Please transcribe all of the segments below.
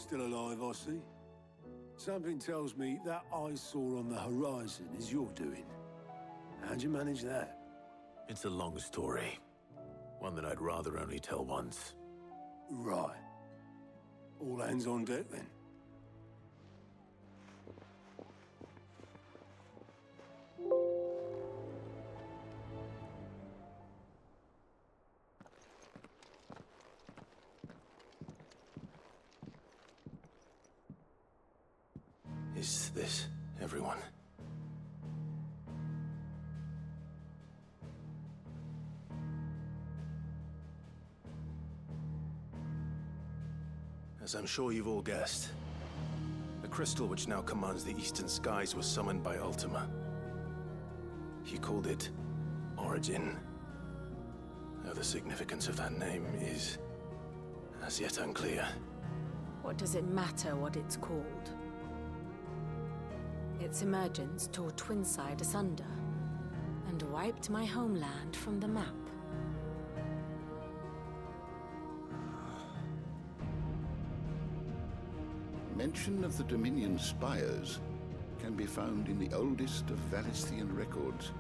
Still alive, I see. Something tells me that eyesore on the horizon is your doing. How'd you manage that? It's a long story. One that I'd rather only tell once. Right. All hands on deck, then. Is this everyone? As I'm sure you've all guessed, the crystal which now commands the eastern skies was summoned by Ultima. He called it Origin. Though the significance of that name is as yet unclear. What does it matter what it's called? Its emergence tore Twinside asunder and wiped my homeland from the map. Mention of the Dominion spires can be found in the oldest of Valisthian records.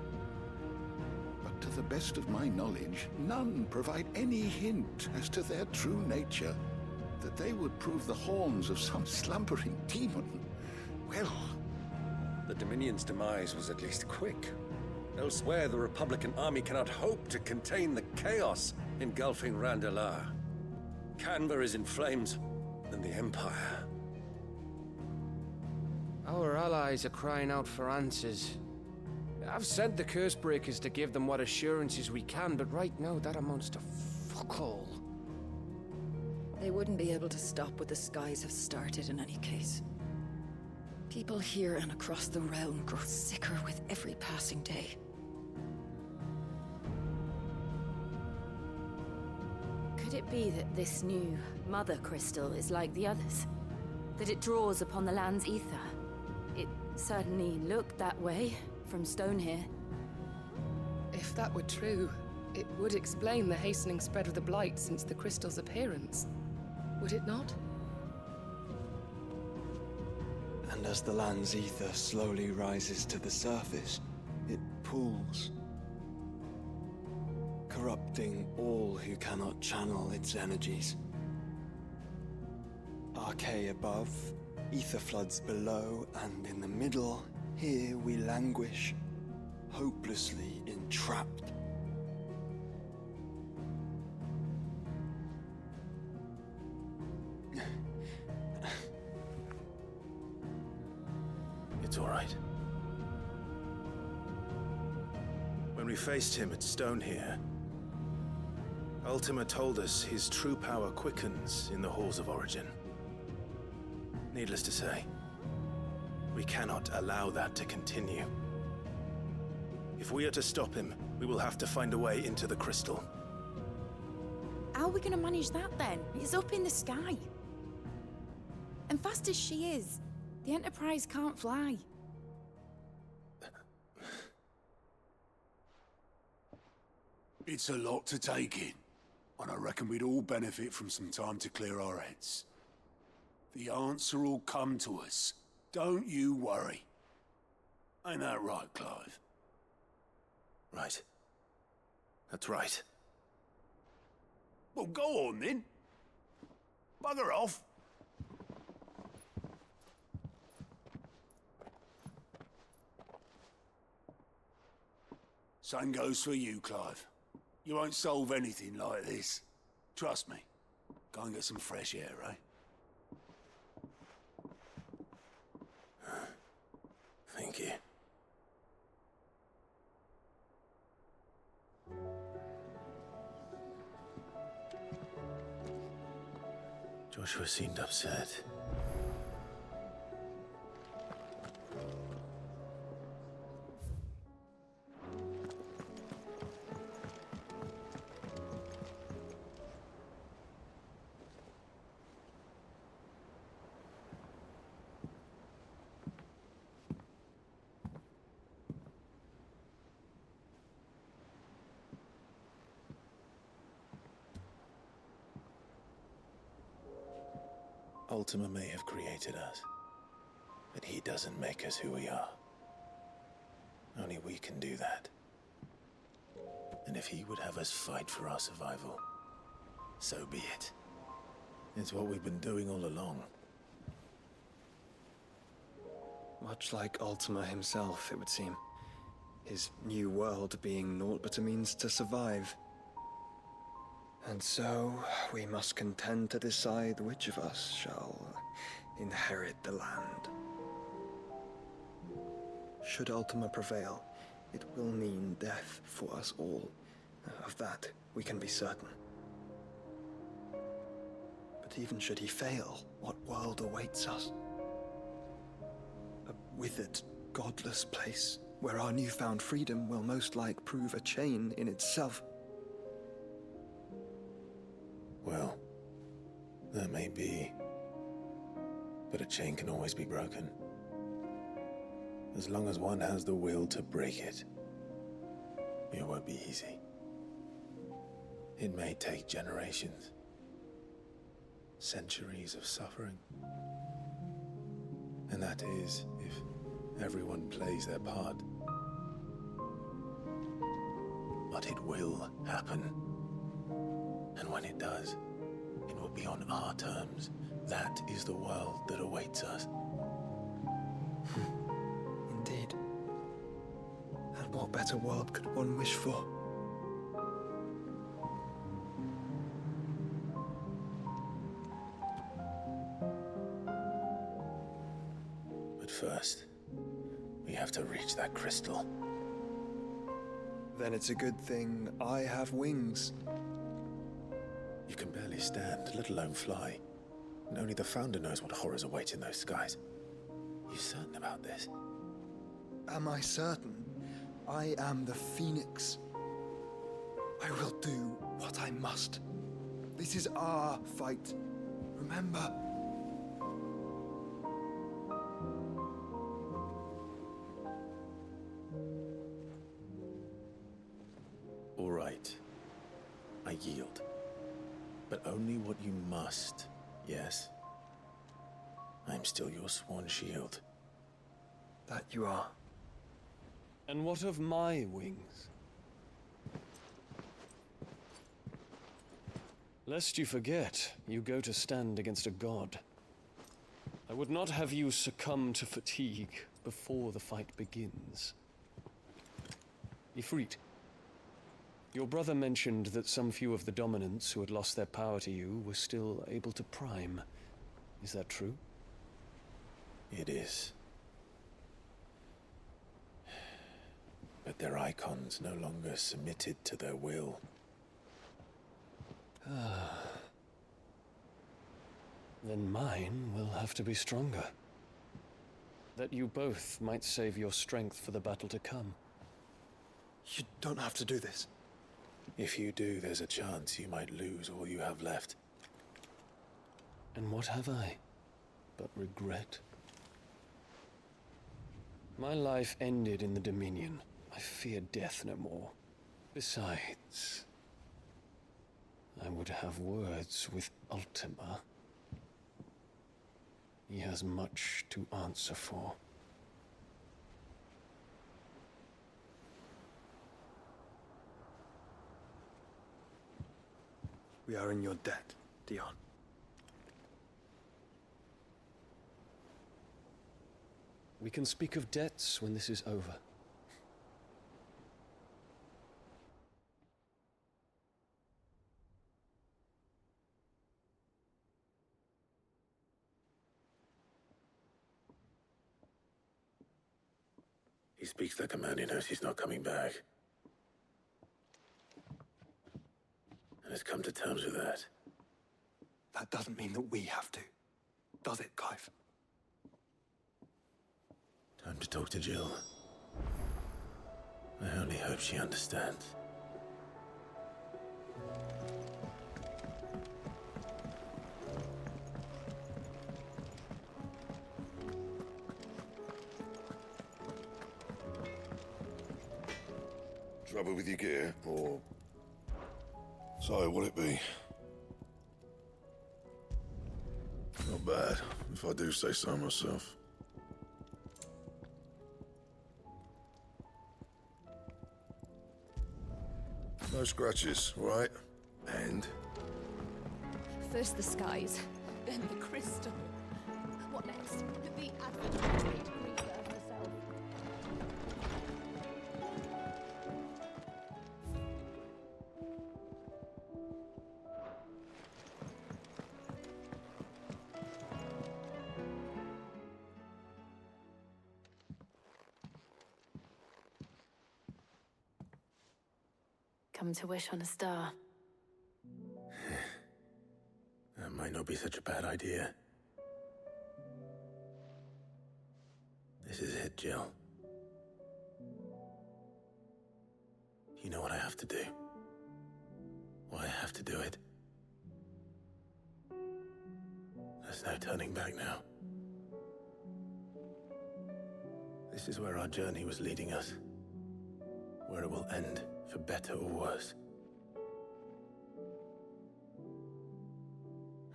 But to the best of my knowledge, none provide any hint as to their true nature. That they would prove the horns of some slumbering demon. Well... The Dominion's demise was at least quick. Elsewhere, the Republican army cannot hope to contain the chaos engulfing Randalar. Canva is in flames, and the Empire... Our allies are crying out for answers. I've sent the Cursebreakers to give them what assurances we can, but right now that amounts to fuck all. They wouldn't be able to stop what the skies have started in any case. People here and across the realm grow sicker with every passing day. Could it be that this new Mother Crystal is like the others? That it draws upon the land's ether? It certainly looked that way from stone here. If that were true, it would explain the hastening spread of the Blight since the crystal's appearance. Would it not? And as the land's ether slowly rises to the surface, it pools, corrupting all who cannot channel its energies. Archay above, ether floods below, and in the middle, here we languish, hopelessly entrapped. It's all right. When we faced him at Stone here, Ultima told us his true power quickens in the halls of Origin. Needless to say, we cannot allow that to continue. If we are to stop him, we will have to find a way into the crystal. How are we gonna manage that then? It's up in the sky. And fast as she is, the Enterprise can't fly. It's a lot to take in, and I reckon we'd all benefit from some time to clear our heads. The answer will come to us. Don't you worry. Ain't that right, Clive? Right. That's right. Well, go on then. Bugger off. Same goes for you, Clive. You won't solve anything like this. Trust me. Go and get some fresh air, eh? Thank you. Joshua seemed upset. Ultima may have created us, but he doesn't make us who we are. Only we can do that. And if he would have us fight for our survival, so be it. It's what we've been doing all along. Much like Ultima himself, it would seem. His new world being naught but a means to survive. And so, we must contend to decide which of us shall inherit the land. Should Ultima prevail, it will mean death for us all. Of that, we can be certain. But even should he fail, what world awaits us? A withered, godless place, where our newfound freedom will most like prove a chain in itself. Well, that may be, but a chain can always be broken. As long as one has the will to break it, it won't be easy. It may take generations, centuries of suffering. And that is if everyone plays their part. But it will happen. And when it does, it will be on our terms. That is the world that awaits us. Indeed. And what better world could one wish for? But first, we have to reach that crystal. Then it's a good thing I have wings. You can barely stand, let alone fly. And only the Founder knows what horrors await in those skies. You certain about this? Am I certain? I am the Phoenix. I will do what I must. This is our fight. Remember? All right. I yield. But only what you must, yes? I'm still your sworn shield. That you are. And what of my wings? Lest you forget, you go to stand against a god. I would not have you succumb to fatigue before the fight begins. Ifrit, your brother mentioned that some few of the dominants who had lost their power to you were still able to prime. Is that true? It is. But their icons no longer submitted to their will. Then mine will have to be stronger. That you both might save your strength for the battle to come. You don't have to do this. If you do, there's a chance you might lose all you have left. And what have I but regret? My life ended in the Dominion. I fear death no more. Besides, I would have words with Ultima. He has much to answer for. We are in your debt, Dion. We can speak of debts when this is over. He speaks like a man who knows he's not coming back. And has come to terms with that. That doesn't mean that we have to, does it, Clive? Time to talk to Jill. I only hope she understands. Trouble with your gear, or... So, what it be? Not bad, if I do say so myself. No scratches, right? And? First the skies, then the crystal. What next? The advent of the great creature herself. Come to wish on a star. That might not be such a bad idea. This is it, Jill. You know what I have to do. Why I have to do it. There's no turning back now. This is where our journey was leading us. Where it will end, for better or worse.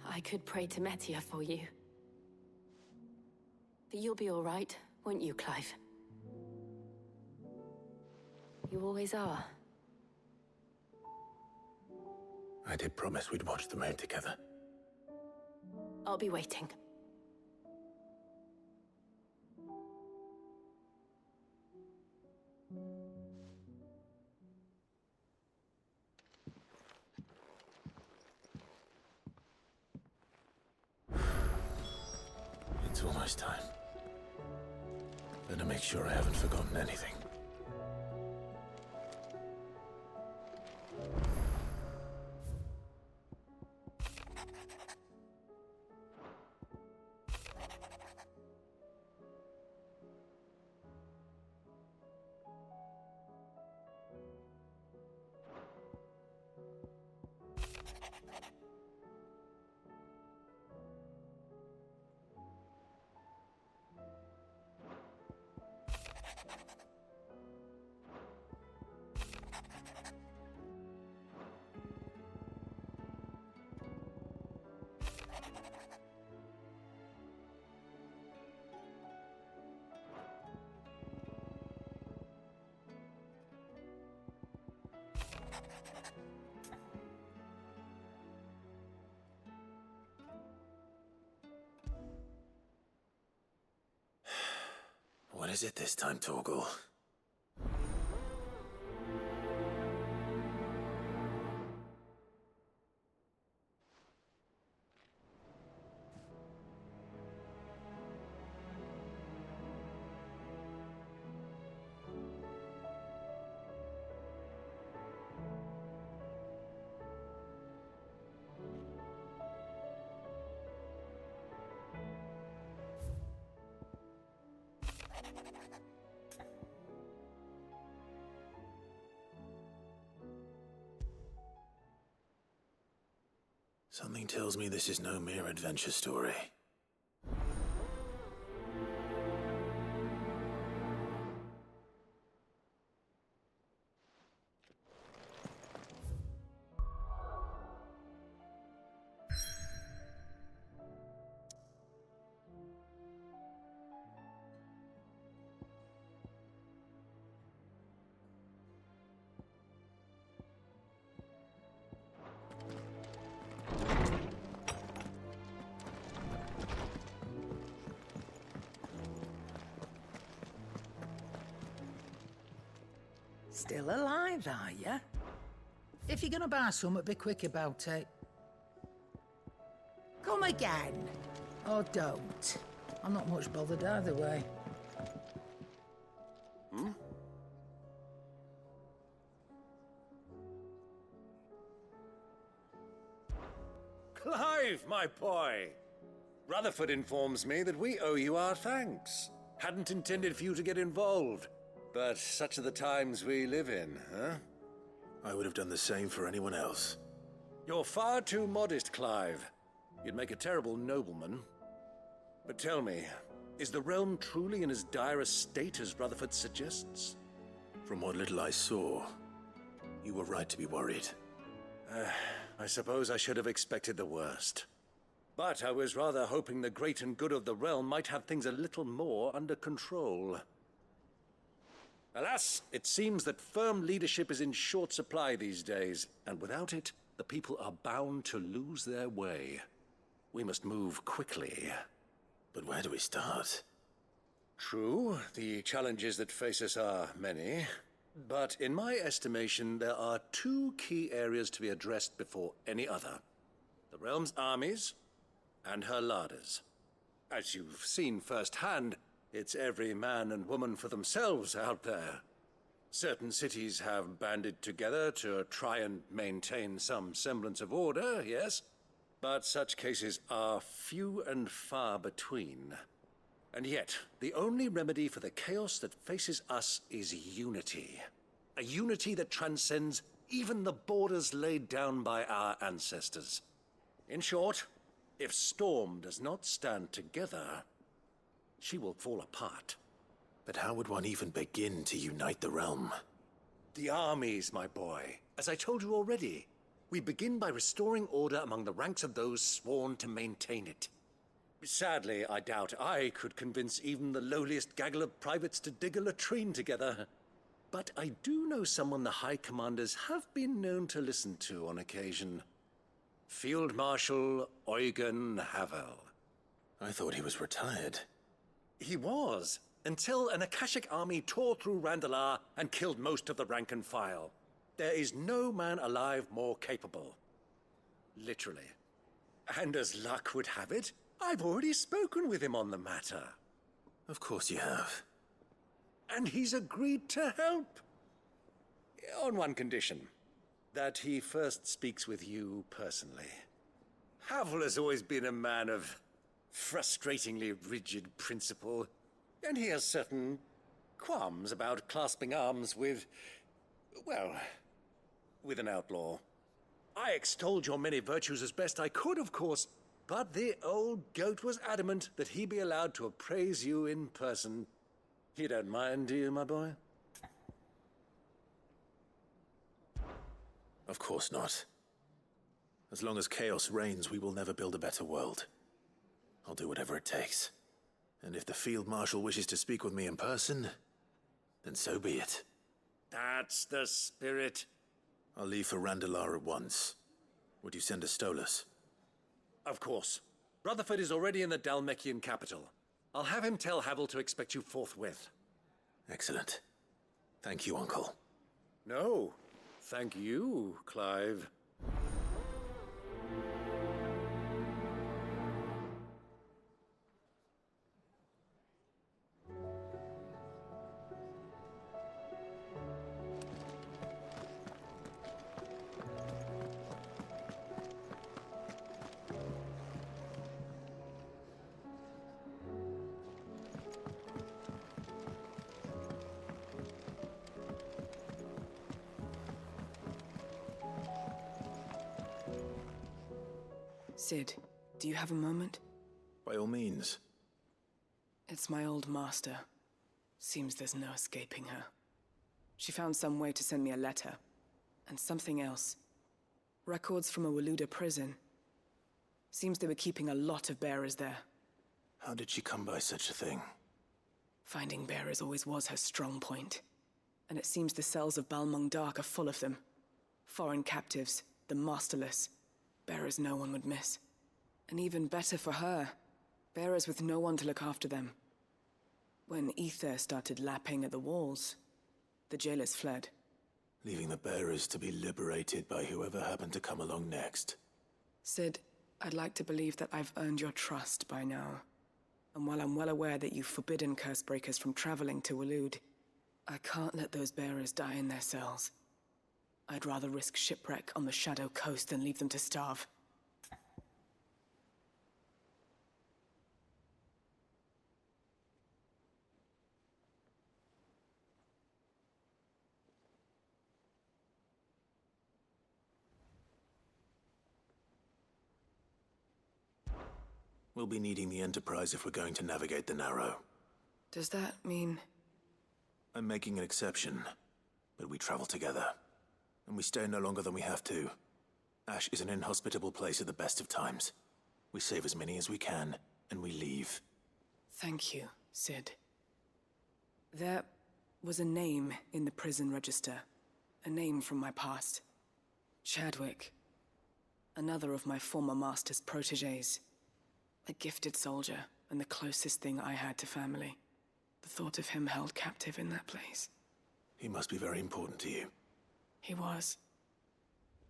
I could pray to Metia for you. But you'll be all right, won't you, Clive? You always are. I did promise we'd watch the moon together. I'll be waiting. It's almost time. Better make sure I haven't forgotten anything. What is it this time, Torgal? Something tells me this is no mere adventure story. Still alive, are you? If you're gonna buy something, be quick about it. Come again. Or don't. I'm not much bothered either way. Clive, my boy! Rutherford informs me that we owe you our thanks. Hadn't intended for you to get involved. But such are the times we live in, huh? I would have done the same for anyone else. You're far too modest, Clive. You'd make a terrible nobleman. But tell me, is the realm truly in as dire a state as Rutherford suggests? From what little I saw, you were right to be worried. I suppose I should have expected the worst. But I was rather hoping the great and good of the realm might have things a little more under control. Alas, it seems that firm leadership is in short supply these days, and without it, the people are bound to lose their way. We must move quickly. But where do we start? True, the challenges that face us are many, but in my estimation, there are two key areas to be addressed before any other. The realm's armies, and her larders. As you've seen firsthand, it's every man and woman for themselves out there. Certain cities have banded together to try and maintain some semblance of order, yes, but such cases are few and far between. And yet, the only remedy for the chaos that faces us is unity. A unity that transcends even the borders laid down by our ancestors. In short, if Storm does not stand together, she will fall apart. But how would one even begin to unite the realm? The armies, my boy. As I told you already, we begin by restoring order among the ranks of those sworn to maintain it. Sadly, I doubt I could convince even the lowliest gaggle of privates to dig a latrine together. But I do know someone the High Commanders have been known to listen to on occasion. Field Marshal Eugen Havel. I thought he was retired. He was, until an Akashic army tore through Randalar and killed most of the rank and file. There is no man alive more capable. Literally. And as luck would have it, I've already spoken with him on the matter. Of course you have. And he's agreed to help. On one condition. That he first speaks with you personally. Havel has always been a man of frustratingly rigid principle, and he has certain qualms about clasping arms with, well, with an outlaw. I extolled your many virtues as best I could, of course, but the old goat was adamant that he be allowed to appraise you in person. You don't mind, do you, my boy? Of course not. As long as chaos reigns, we will never build a better world. I'll do whatever it takes. And if the Field Marshal wishes to speak with me in person, then so be it. That's the spirit. I'll leave for Randalar at once. Would you send a Stolas? Of course. Rutherford is already in the Dalmekian capital. I'll have him tell Havel to expect you forthwith. Excellent. Thank you, Uncle. No. Thank you, Clive. Sid, do you have a moment? By all means. It's my old master. Seems there's no escaping her. She found some way to send me a letter. And something else. Records from a Waluda prison. Seems they were keeping a lot of bearers there. How did she come by such a thing? Finding bearers always was her strong point. And it seems the cells of Balmung Dark are full of them. Foreign captives, the masterless. Bearers no one would miss. And even better for her, bearers with no one to look after them. When Ether started lapping at the walls, the jailers fled. Leaving the bearers to be liberated by whoever happened to come along next. Sid, I'd like to believe that I've earned your trust by now. And while I'm well aware that you've forbidden Cursebreakers from traveling to Waloed, I can't let those bearers die in their cells. I'd rather risk shipwreck on the Shadow Coast than leave them to starve. We'll be needing the Enterprise if we're going to navigate the Narrow. Does that mean... I'm making an exception, but we travel together. And we stay no longer than we have to. Ash is an inhospitable place at the best of times. We save as many as we can, and we leave. Thank you, Sid. There was a name in the prison register. A name from my past. Chadwick. Another of my former master's protégés. A gifted soldier, and the closest thing I had to family. The thought of him held captive in that place. He must be very important to you. He was.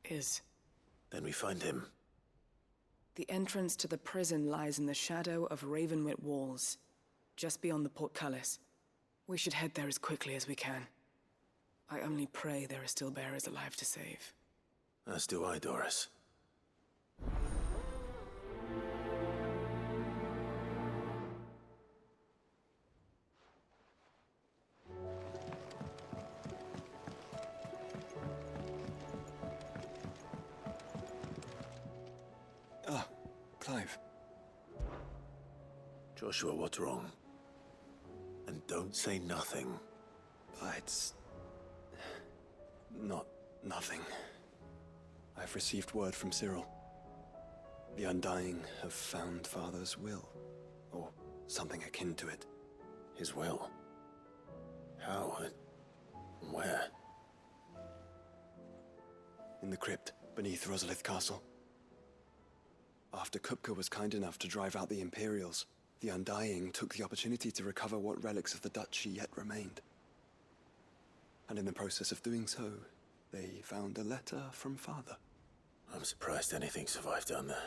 Is. Then we find him. The entrance to the prison lies in the shadow of Ravenwit walls, just beyond the portcullis. We should head there as quickly as we can. I only pray there are still bearers alive to save. As do I, Doris. Ah, Clive. Joshua, what's wrong? And don't say nothing. It's... not nothing. I've received word from Cyril. The Undying have found Father's will, or something akin to it. His will? How? Where? In the crypt, beneath Rosalith Castle. After Kupka was kind enough to drive out the Imperials, the Undying took the opportunity to recover what relics of the Duchy yet remained. And in the process of doing so, they found a letter from Father. I'm surprised anything survived down there.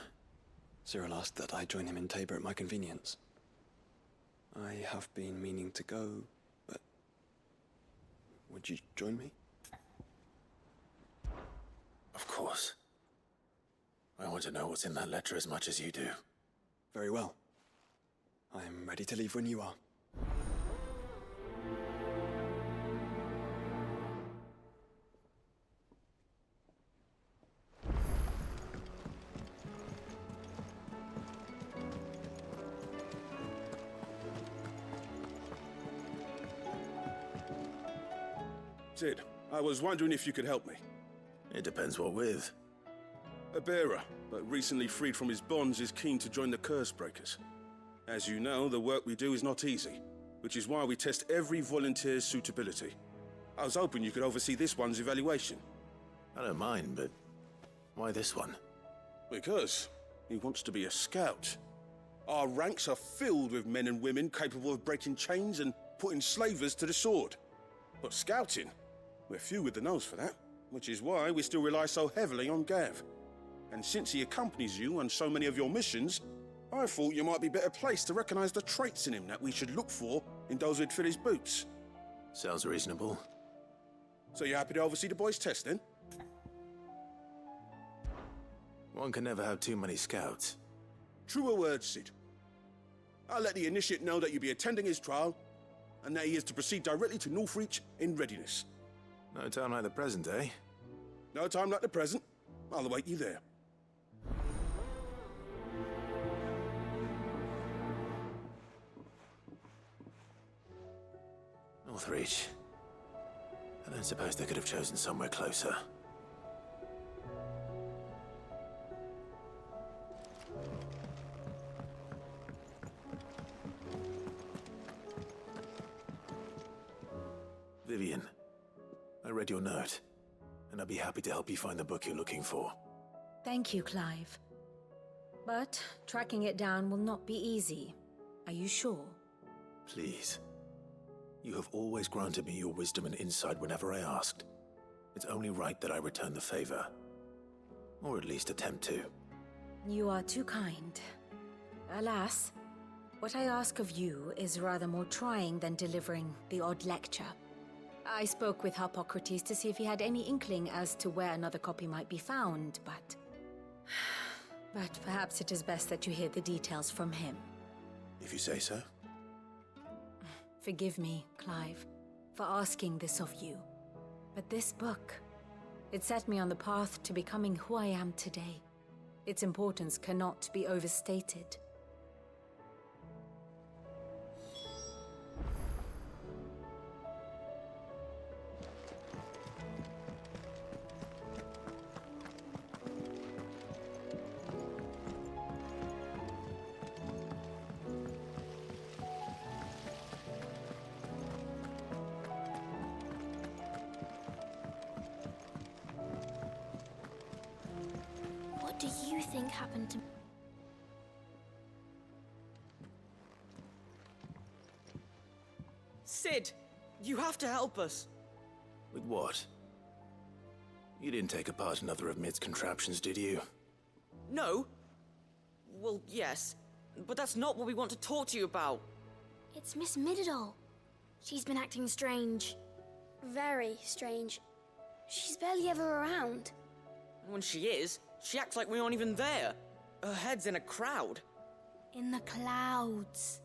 Cyril asked that I join him in Tabor at my convenience. I have been meaning to go, but... would you join me? Of course. I want to know what's in that letter as much as you do. Very well. I am ready to leave when you are. Sid, I was wondering if you could help me. It depends what with. A bearer, but recently freed from his bonds, is keen to join the Curse Breakers. As you know, the work we do is not easy, which is why we test every volunteer's suitability. I was hoping you could oversee this one's evaluation. I don't mind, but why this one? Because he wants to be a scout. Our ranks are filled with men and women capable of breaking chains and putting slavers to the sword. But scouting, we're few with the nose for that, which is why we still rely so heavily on Gav. And since he accompanies you on so many of your missions, I thought you might be better placed to recognize the traits in him that we should look for in those who'd fill his boots. Sounds reasonable. So you're happy to oversee the boys' test, then? One can never have too many scouts. Truer words, Sid. I'll let the initiate know that you'll be attending his trial, and that he is to proceed directly to Northreach in readiness. No time like the present, eh? No time like the present. I'll await you there. Northreach. I don't suppose they could have chosen somewhere closer. Vivian, I read your note, and I'd be happy to help you find the book you're looking for. Thank you, Clive. But tracking it down will not be easy. Are you sure? Please. You have always granted me your wisdom and insight whenever I asked. It's only right that I return the favor. Or at least attempt to. You are too kind. Alas, what I ask of you is rather more trying than delivering the odd lecture. I spoke with Harpocrates to see if he had any inkling as to where another copy might be found, but... But perhaps it is best that you hear the details from him. If you say so. Forgive me, Clive, for asking this of you. But this book, it set me on the path to becoming who I am today. Its importance cannot be overstated. do you think happened to... Cid! You have to help us! With what? You didn't take apart another of Mid's contraptions, did you? No? Well, yes. But that's not what we want to talk to you about. It's Miss Mididol. She's been acting strange. Very strange. She's barely ever around. When she is, she acts like we aren't even there. Her head's in a crowd. In the clouds.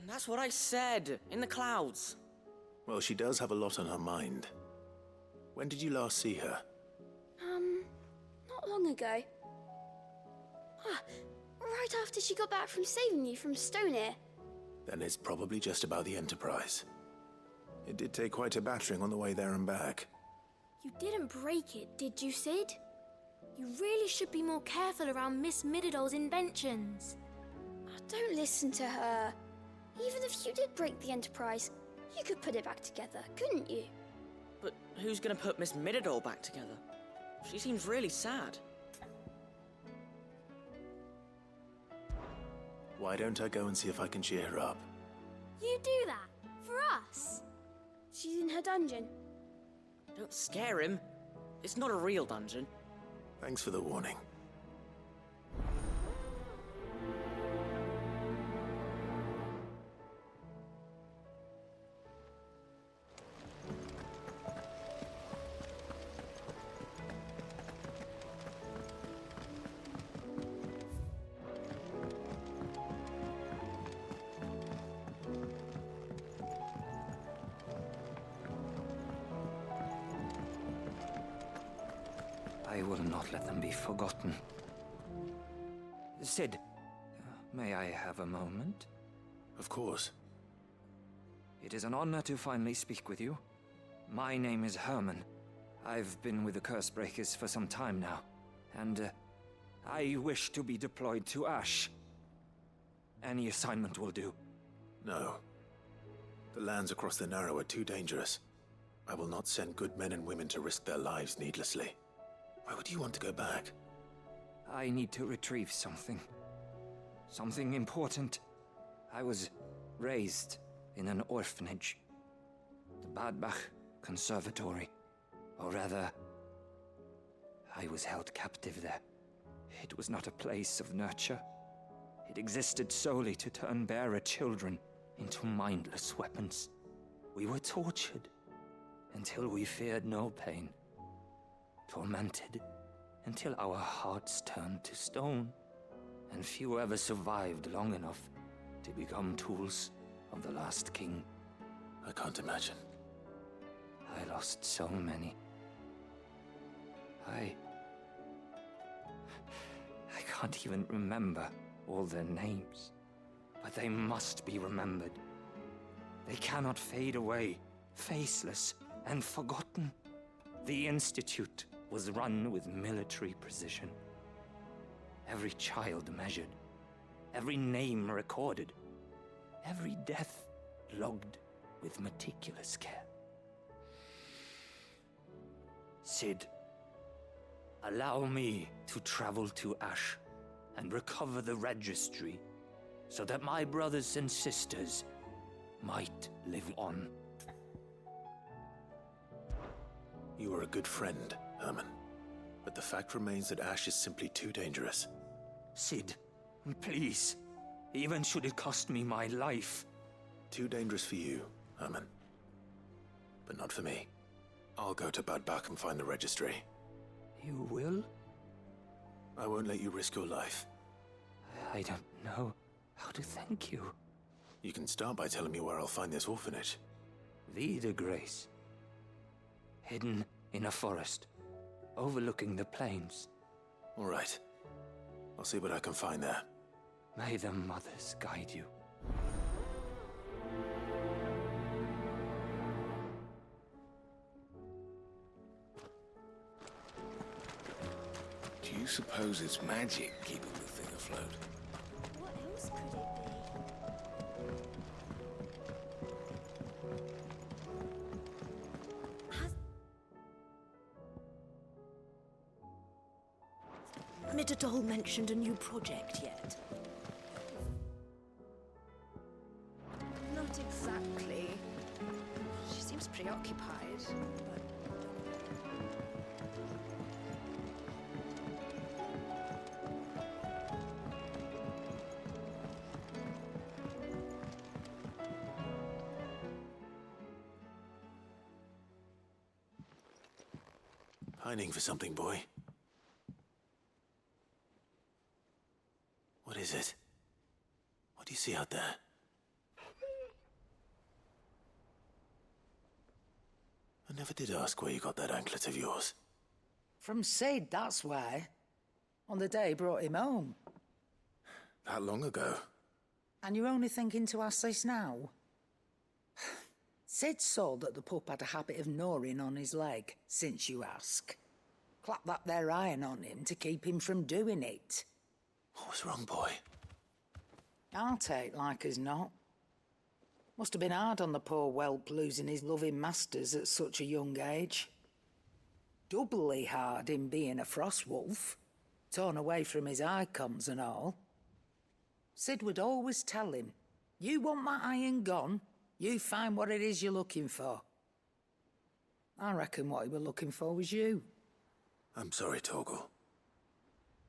That's what I said. In the clouds. Well, she does have a lot on her mind. When did you last see her? Not long ago. Right after she got back from saving you from Stoneir. Then it's probably just about the Enterprise. It did take quite a battering on the way there and back. You didn't break it, did you, Cid? You really should be more careful around Miss Mididol's inventions. Don't listen to her. Even if you did break the Enterprise, you could put it back together, couldn't you? But who's gonna put Miss Mididol back together? She seems really sad. Why don't I go and see if I can cheer her up? You do that? For us? She's in her dungeon. Don't scare him. It's not a real dungeon. Thanks for the warning. I will not let them be forgotten. Cid, may I have a moment? Of course. It is an honor to finally speak with you. My name is Herman. I've been with the Cursebreakers for some time now, and I wish to be deployed to Ash. Any assignment will do. No. The lands across the Narrow are too dangerous. I will not send good men and women to risk their lives needlessly. Why would you want to go back? I need to retrieve something. Something important. I was raised in an orphanage. The Badbach Conservatory. Or rather, I was held captive there. It was not a place of nurture. It existed solely to turn bearer children into mindless weapons. We were tortured until we feared no pain. Tormented until our hearts turned to stone, and few ever survived long enough to become tools of the last king. I can't imagine. I lost so many. I can't even remember all their names, but they must be remembered. They cannot fade away, faceless and forgotten. The Institute was run with military precision. Every child measured, every name recorded, every death logged with meticulous care. Cid, allow me to travel to Ash and recover the registry so that my brothers and sisters might live on. You are a good friend, Herman. But the fact remains that Ash is simply too dangerous. Cid, please. Even should it cost me my life. Too dangerous for you, Herman. But not for me. I'll go to Badbach and find the registry. You will? I won't let you risk your life. I don't know how to thank you. You can start by telling me where I'll find this orphanage. Vida Grace. Hidden in a forest, overlooking the plains. All right. I'll see what I can find there. May the mothers guide you. Do you suppose it's magic keeping the thing afloat? What else could it be? Midadol mentioned a new project yet? Not exactly. She seems preoccupied, but... Pining for something, boy. What is it? What do you see out there? I never did ask where you got that anklet of yours. From Sid, that's why. On the day he brought him home. That long ago? And you're only thinking to ask this now? Sid saw that the pup had a habit of gnawing on his leg, since you ask. Clap that there iron on him to keep him from doing it. What was wrong, boy? I'll take like as not. Must have been hard on the poor whelp losing his loving masters at such a young age. Doubly hard in being a frost wolf, torn away from his icons and all. Sid would always tell him, you want that iron gone, you find what it is you're looking for. I reckon what he was looking for was you. I'm sorry, Torgal.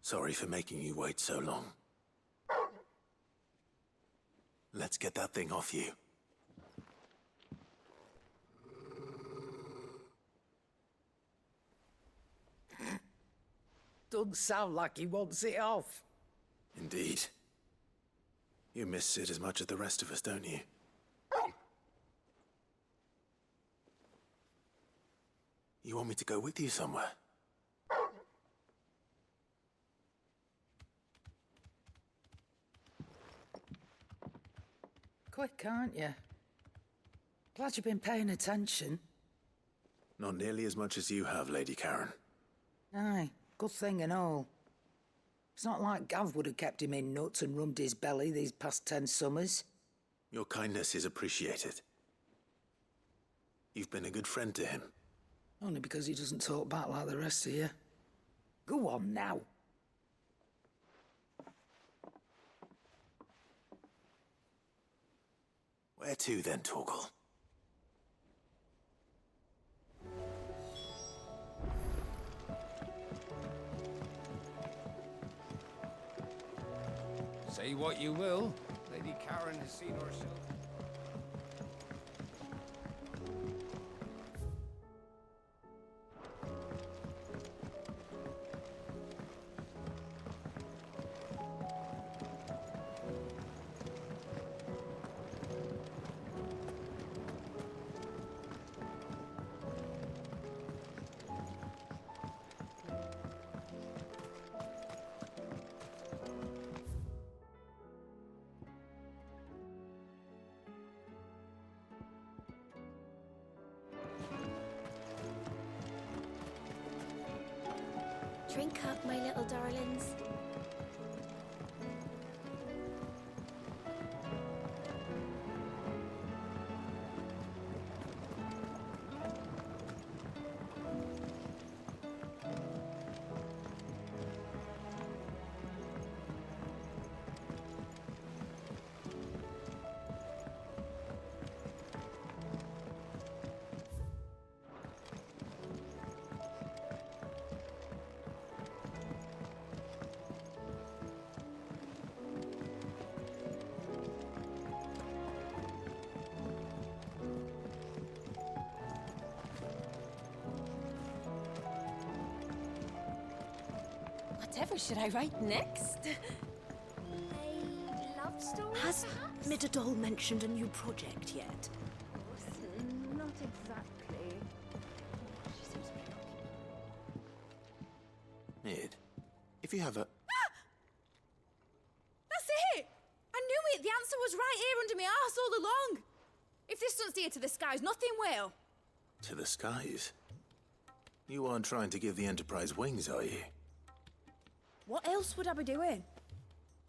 Sorry for making you wait so long. Let's get that thing off you. Doesn't sound like he wants it off. Indeed. You miss Sid as much as the rest of us, don't you? You want me to go with you somewhere? Quick, aren't you? Glad you've been paying attention. Not nearly as much as you have, Lady Karen. Aye, good thing and all. It's not like Gav would have kept him in nuts and rubbed his belly these past 10 summers. Your kindness is appreciated. You've been a good friend to him. Only because he doesn't talk back like the rest of you. Go on now. Where to then, Torgal? Say what you will, Lady Karen has seen herself. Drink up, my little darlings. Whatever should I write next? A love story, Has perhaps? Midadol mentioned a new project yet? Not exactly. She seems preoccupied. Mid, if you have a... That's it! I knew it! The answer was right here under my arse all along! If this doesn't steer to the skies, nothing will! To the skies? You aren't trying to give the Enterprise wings, are you? What else would I be doing?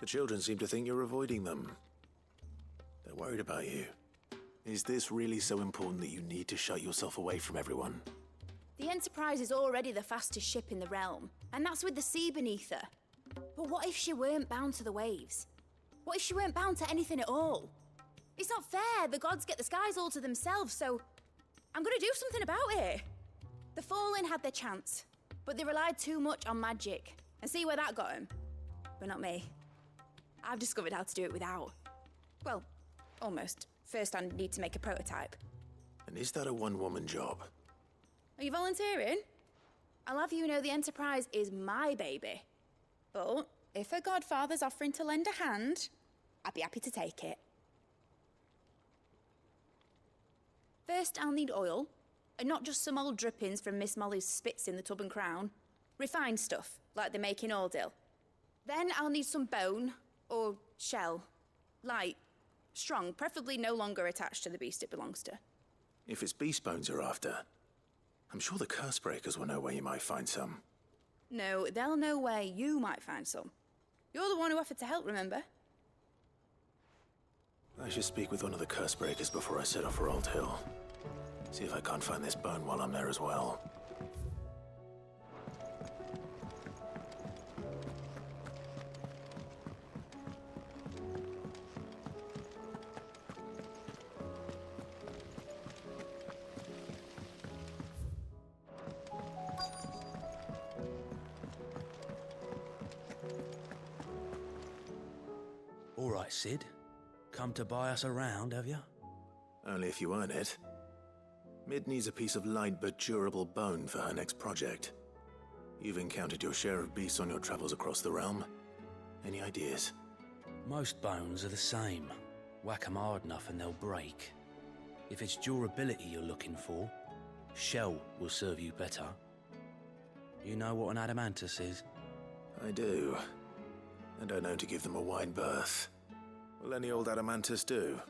The children seem to think you're avoiding them. They're worried about you. Is this really so important that you need to shut yourself away from everyone? The Enterprise is already the fastest ship in the realm, and that's with the sea beneath her. But what if she weren't bound to the waves? What if she weren't bound to anything at all? It's not fair. The gods get the skies all to themselves, so I'm gonna do something about it. The Fallen had their chance, but they relied too much on magic. And see where that got them? But not me. I've discovered how to do it without. Well, almost. First, I need to make a prototype. And is that a one-woman job? Are you volunteering? I'll have you know the Enterprise is my baby. But if a godfather's offering to lend a hand, I'd be happy to take it. First, I'll need oil, and not just some old drippings from Miss Molly's spits in the Tub and Crown. Refined stuff, like they make in Ordil. Then I'll need some bone, or shell. Light, strong, preferably no longer attached to the beast it belongs to. If it's beast bones you're after, I'm sure the Cursebreakers will know where you might find some. No, they'll know where you might find some. You're the one who offered to help, remember? I should speak with one of the Cursebreakers before I set off for Old Hill. See if I can't find this bone while I'm there as well. All right, Sid. Come to buy us around, have you? Only if you earn it. Mid needs a piece of light but durable bone for her next project. You've encountered your share of beasts on your travels across the realm. Any ideas? Most bones are the same. Whack 'em hard enough and they'll break. If it's durability you're looking for, shell will serve you better. You know what an adamantus is? I do. And I know to give them a wide berth. Will any old adamantus do?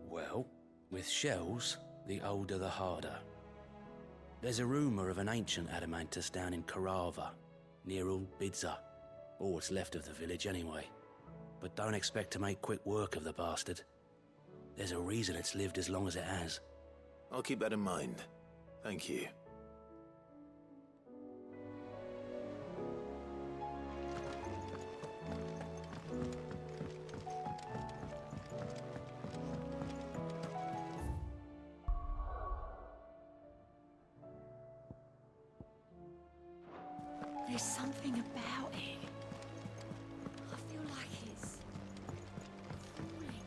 Well, with shells, the older the harder. There's a rumour of an ancient adamantus down in Karava, near Bidza, or what's left of the village anyway. But don't expect to make quick work of the bastard. There's a reason it's lived as long as it has. I'll keep that in mind. Thank you. There's something about it. I feel like it's falling.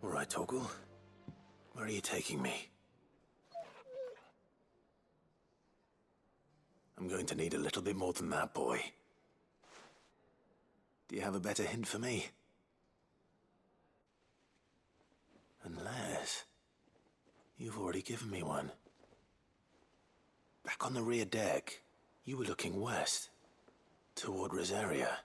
All right, Toggle. Where are you taking me? I'm going to need a little bit more than that, boy. Do you have a better hint for me? Unless you've already given me one. Back on the rear deck, you were looking west, toward Rosaria.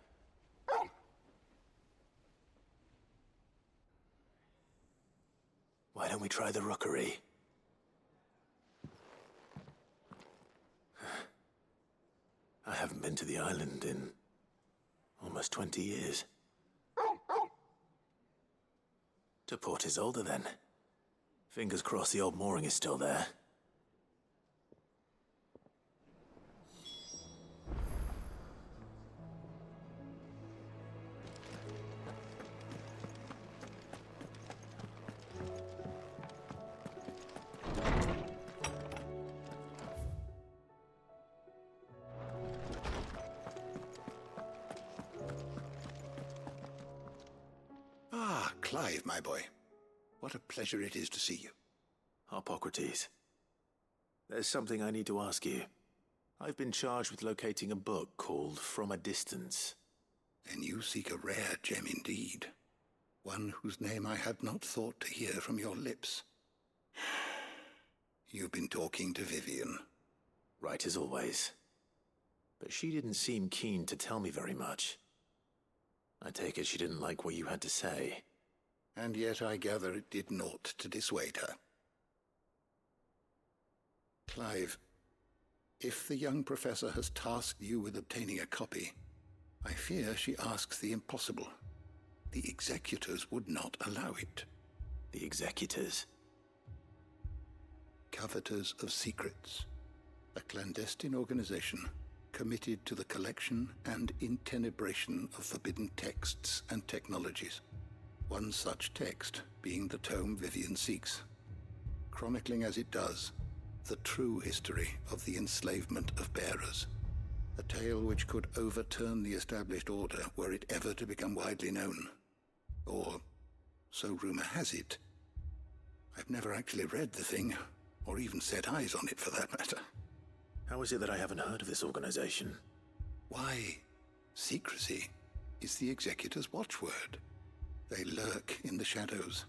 Why don't we try the rookery? I haven't been to the island in almost 20 years. To Port Isolde, then. Fingers crossed the old mooring is still there. Clive, my boy. What a pleasure it is to see you. Hippocrates. There's something I need to ask you. I've been charged with locating a book called From a Distance. Then you seek a rare gem indeed. One whose name I had not thought to hear from your lips. You've been talking to Vivian. Right as always. But she didn't seem keen to tell me very much. I take it she didn't like what you had to say. And yet I gather it did naught to dissuade her. Clive, if the young professor has tasked you with obtaining a copy, I fear she asks the impossible. The executors would not allow it. The executors? Coveters of secrets. A clandestine organization committed to the collection and intenebration of forbidden texts and technologies. One such text being the tome Vivian seeks, chronicling as it does the true history of the enslavement of bearers. A tale which could overturn the established order were it ever to become widely known. Or, so rumor has it. I've never actually read the thing, or even set eyes on it for that matter. How is it that I haven't heard of this organization? Why, secrecy is the Executor's watchword. They lurk in the shadows,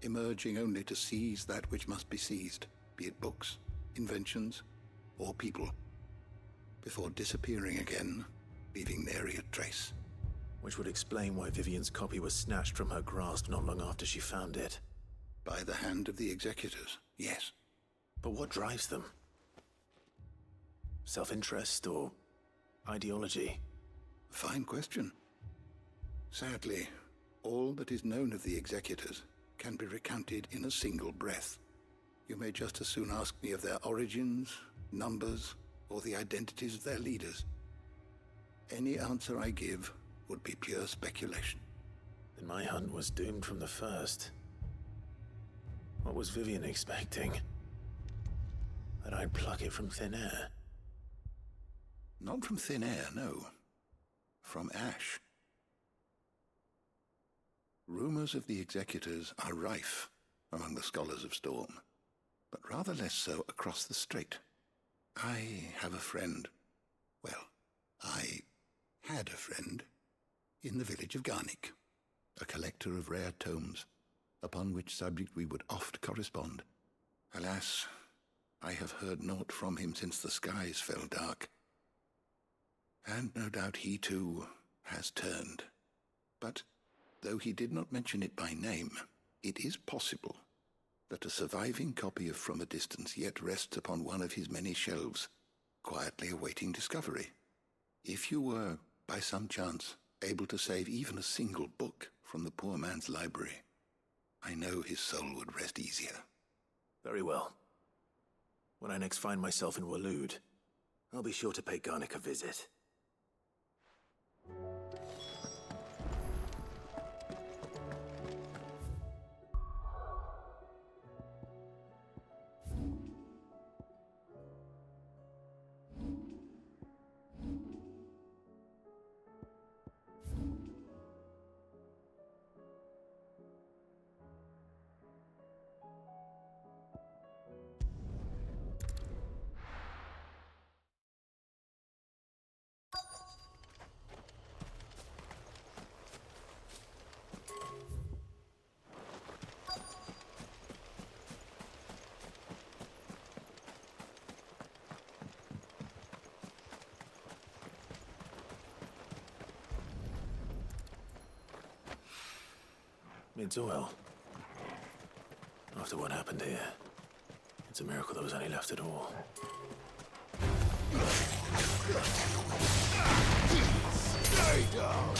emerging only to seize that which must be seized, be it books, inventions, or people, before disappearing again, leaving nary a trace. Which would explain why Vivian's copy was snatched from her grasp not long after she found it. By the hand of the Executors, yes. But what drives them? Self-interest or ideology? Fine question. Sadly, all that is known of the Executors can be recounted in a single breath. You may just as soon ask me of their origins, numbers, or the identities of their leaders. Any answer I give would be pure speculation. Then my hunt was doomed from the first. What was Vivian expecting? That I'd pluck it from thin air? Not from thin air, no. From ash. Rumors of the Executors are rife among the scholars of Storm, but rather less so across the Strait. I have a friend. Well, I had a friend in the village of Garnick, a collector of rare tomes, upon which subject we would oft correspond. Alas, I have heard naught from him since the skies fell dark. And no doubt he too has turned. But though he did not mention it by name, it is possible that a surviving copy of From a Distance yet rests upon one of his many shelves, quietly awaiting discovery. If you were, by some chance, able to save even a single book from the poor man's library, I know his soul would rest easier. Very well. When I next find myself in Waloed, I'll be sure to pay Garnick a visit. It's oil. After what happened here, it's a miracle there was any left at all. Stay down!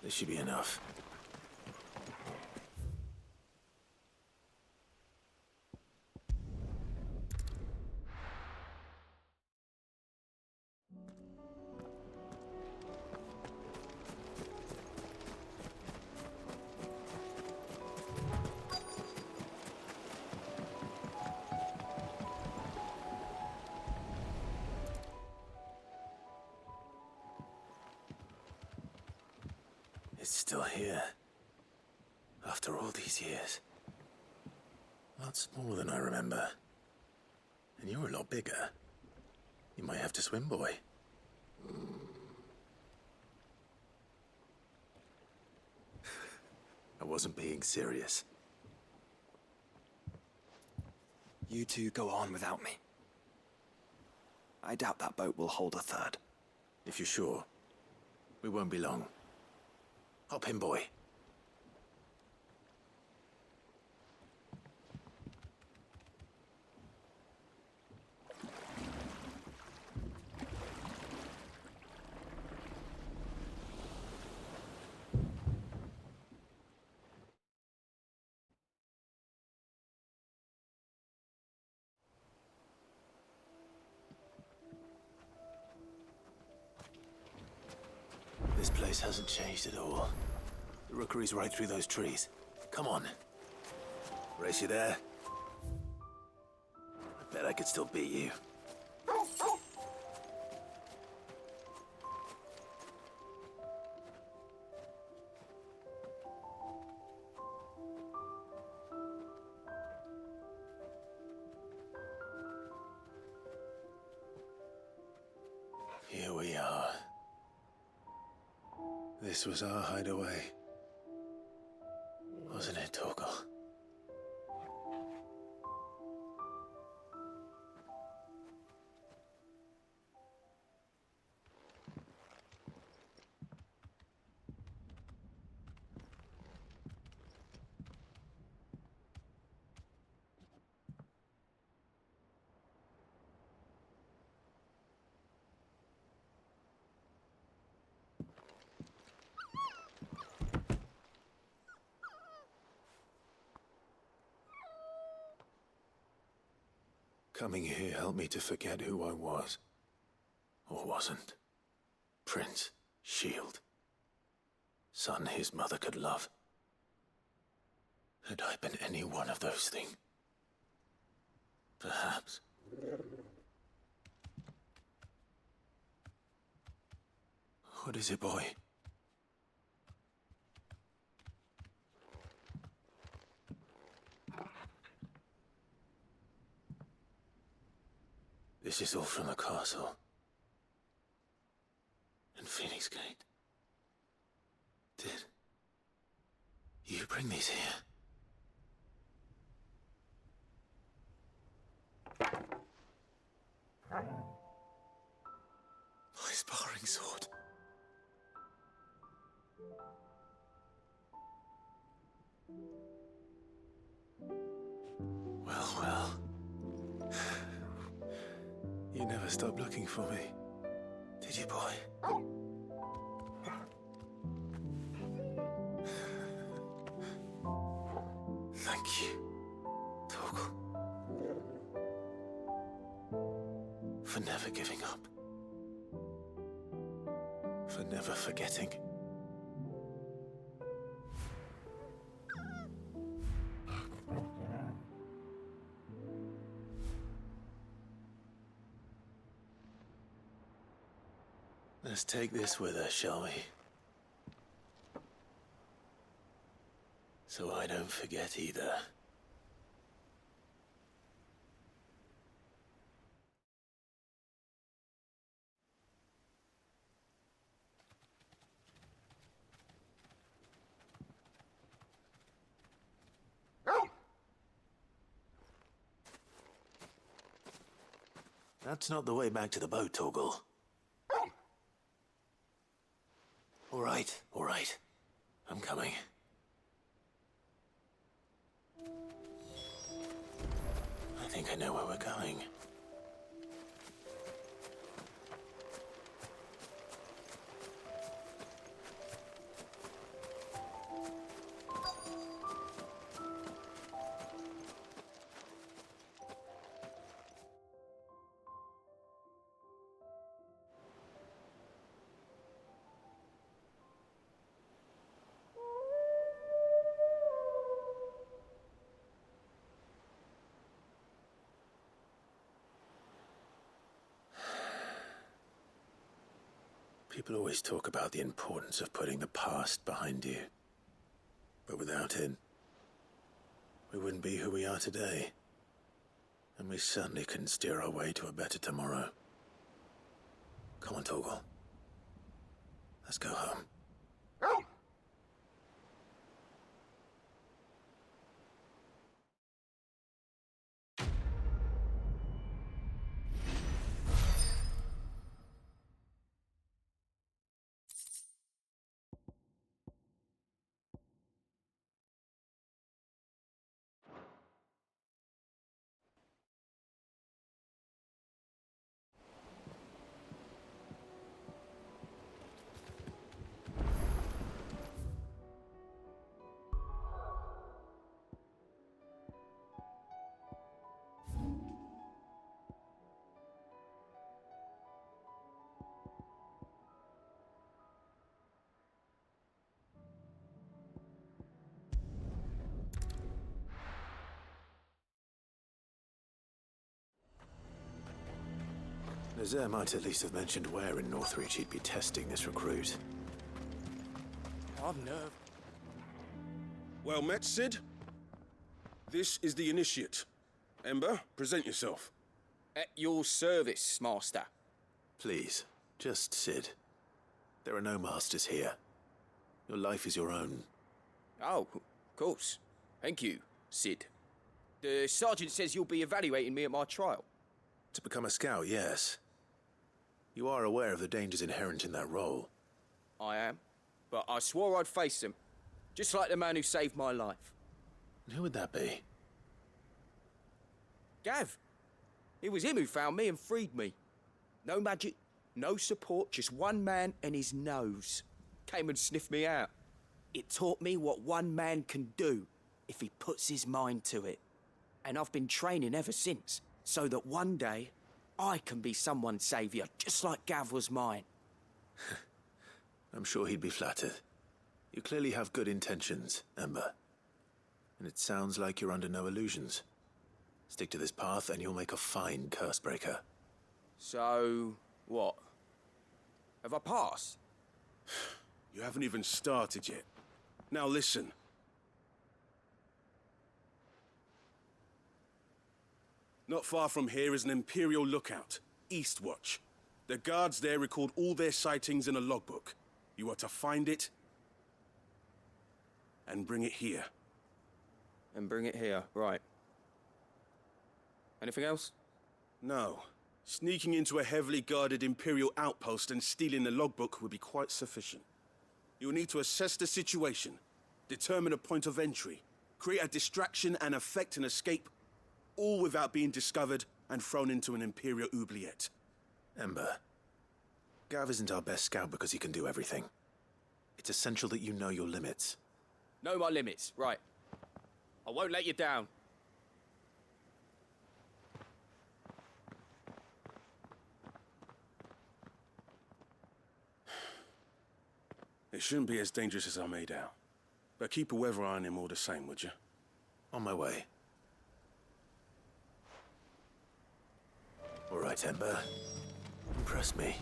This should be enough. It's still here. After all these years. A lot smaller than I remember. And you're a lot bigger. You might have to swim, boy. I wasn't being serious. You two go on without me. I doubt that boat will hold a third. If you're sure, we won't be long. Hop in, boy. This place hasn't changed at all. The rookery's right through those trees. Come on. Race you there? I bet I could still beat you. Here we are. This was our hideaway. Wasn't it, Torgal? Coming here helped me to forget who I was. Or wasn't. Prince, shield. Son his mother could love. Had I been any one of those things? Perhaps. What is it, boy? This is all from the castle. And Phoenix Gate. Did you bring these here? My sparring sword. Well, well. You never stopped looking for me, did you, boy? Thank you, Torgal. For never giving up. For never forgetting. Let's take this with us, shall we? So I don't forget either. That's not the way back to the boat, Torgal. All right. I'm coming. I think I know where we're going. People always talk about the importance of putting the past behind you. But without it, we wouldn't be who we are today. And we certainly couldn't steer our way to a better tomorrow. Come on, Torgal. Let's go home. Nazaire might at least have mentioned where in Northreach he'd be testing this recruit. I've nerve. Well met, Cid. This is the initiate. Ember, present yourself. At your service, Master. Please, just Cid. There are no masters here. Your life is your own. Oh, of course. Thank you, Cid. The sergeant says you'll be evaluating me at my trial. To become a scout, yes. You are aware of the dangers inherent in that role. I am, but I swore I'd face them. Just like the man who saved my life. And who would that be? Gav. It was him who found me and freed me. No magic, no support, just one man and his nose. Came and sniffed me out. It taught me what one man can do if he puts his mind to it. And I've been training ever since, so that one day I can be someone's saviour, just like Gav was mine. I'm sure he'd be flattered. You clearly have good intentions, Ember. And it sounds like you're under no illusions. Stick to this path and you'll make a fine Cursebreaker. So, what? Have I passed? You haven't even started yet. Now listen. Not far from here is an Imperial lookout, Eastwatch. The guards there record all their sightings in a logbook. You are to find it and bring it here. And bring it here, right. Anything else? No. Sneaking into a heavily guarded Imperial outpost and stealing the logbook would be quite sufficient. You'll need to assess the situation, determine a point of entry, create a distraction and effect an escape, all without being discovered and thrown into an Imperial oubliette. Ember, Gav isn't our best scout because he can do everything. It's essential that you know your limits. Know my limits, right. I won't let you down. It shouldn't be as dangerous as I made out. But keep a weather eye on him all the same, would you? On my way. All right, Ember. Impress me.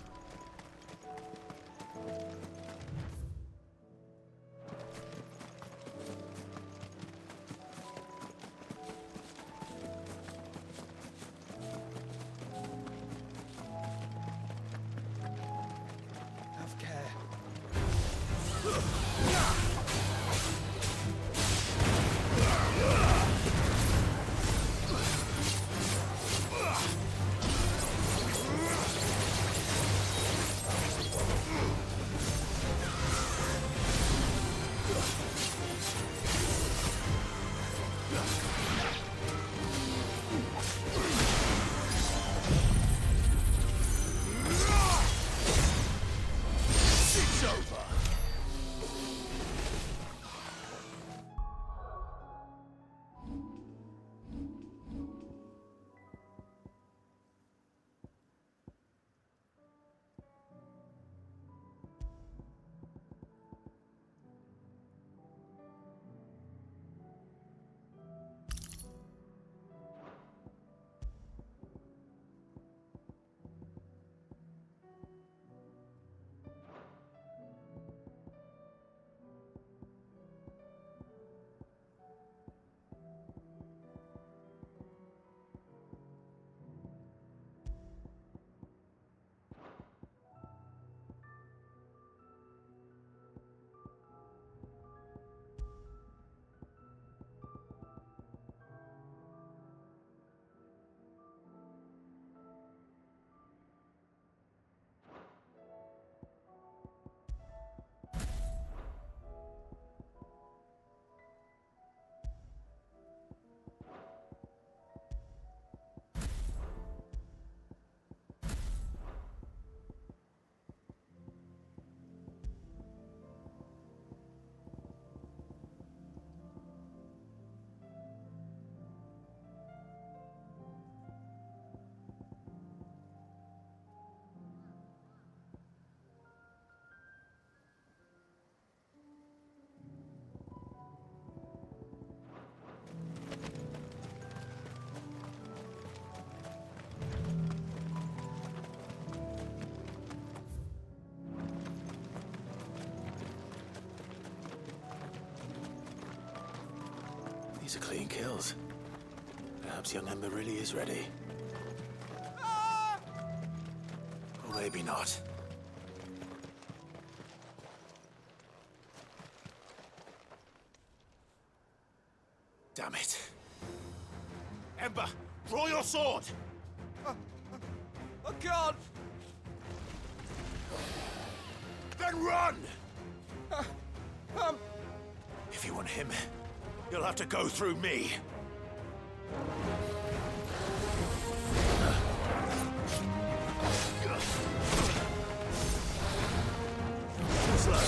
Have care. These are clean kills. Perhaps young Ember really is ready. Or maybe not. Damn it. Ember, draw your sword! I can't! Then run! If you want him, you'll have to go through me. Slow.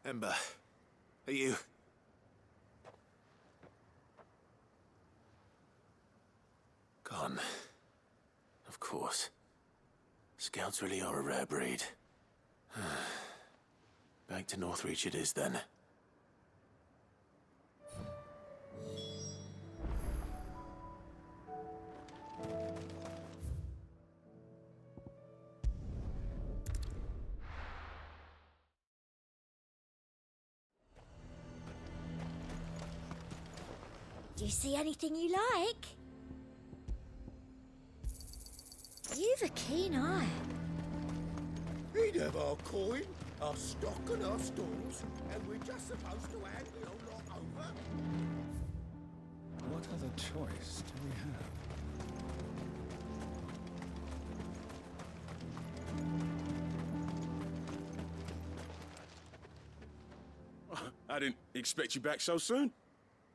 Ember, are you... gone? Of course. Scouts really are a rare breed. Back to Northreach it is then. Do you see anything you like? You've a keen eye. He'd have our coin, our stock and our stores, and we're just supposed to hand the whole lot over. What other choice do we have? I didn't expect you back so soon.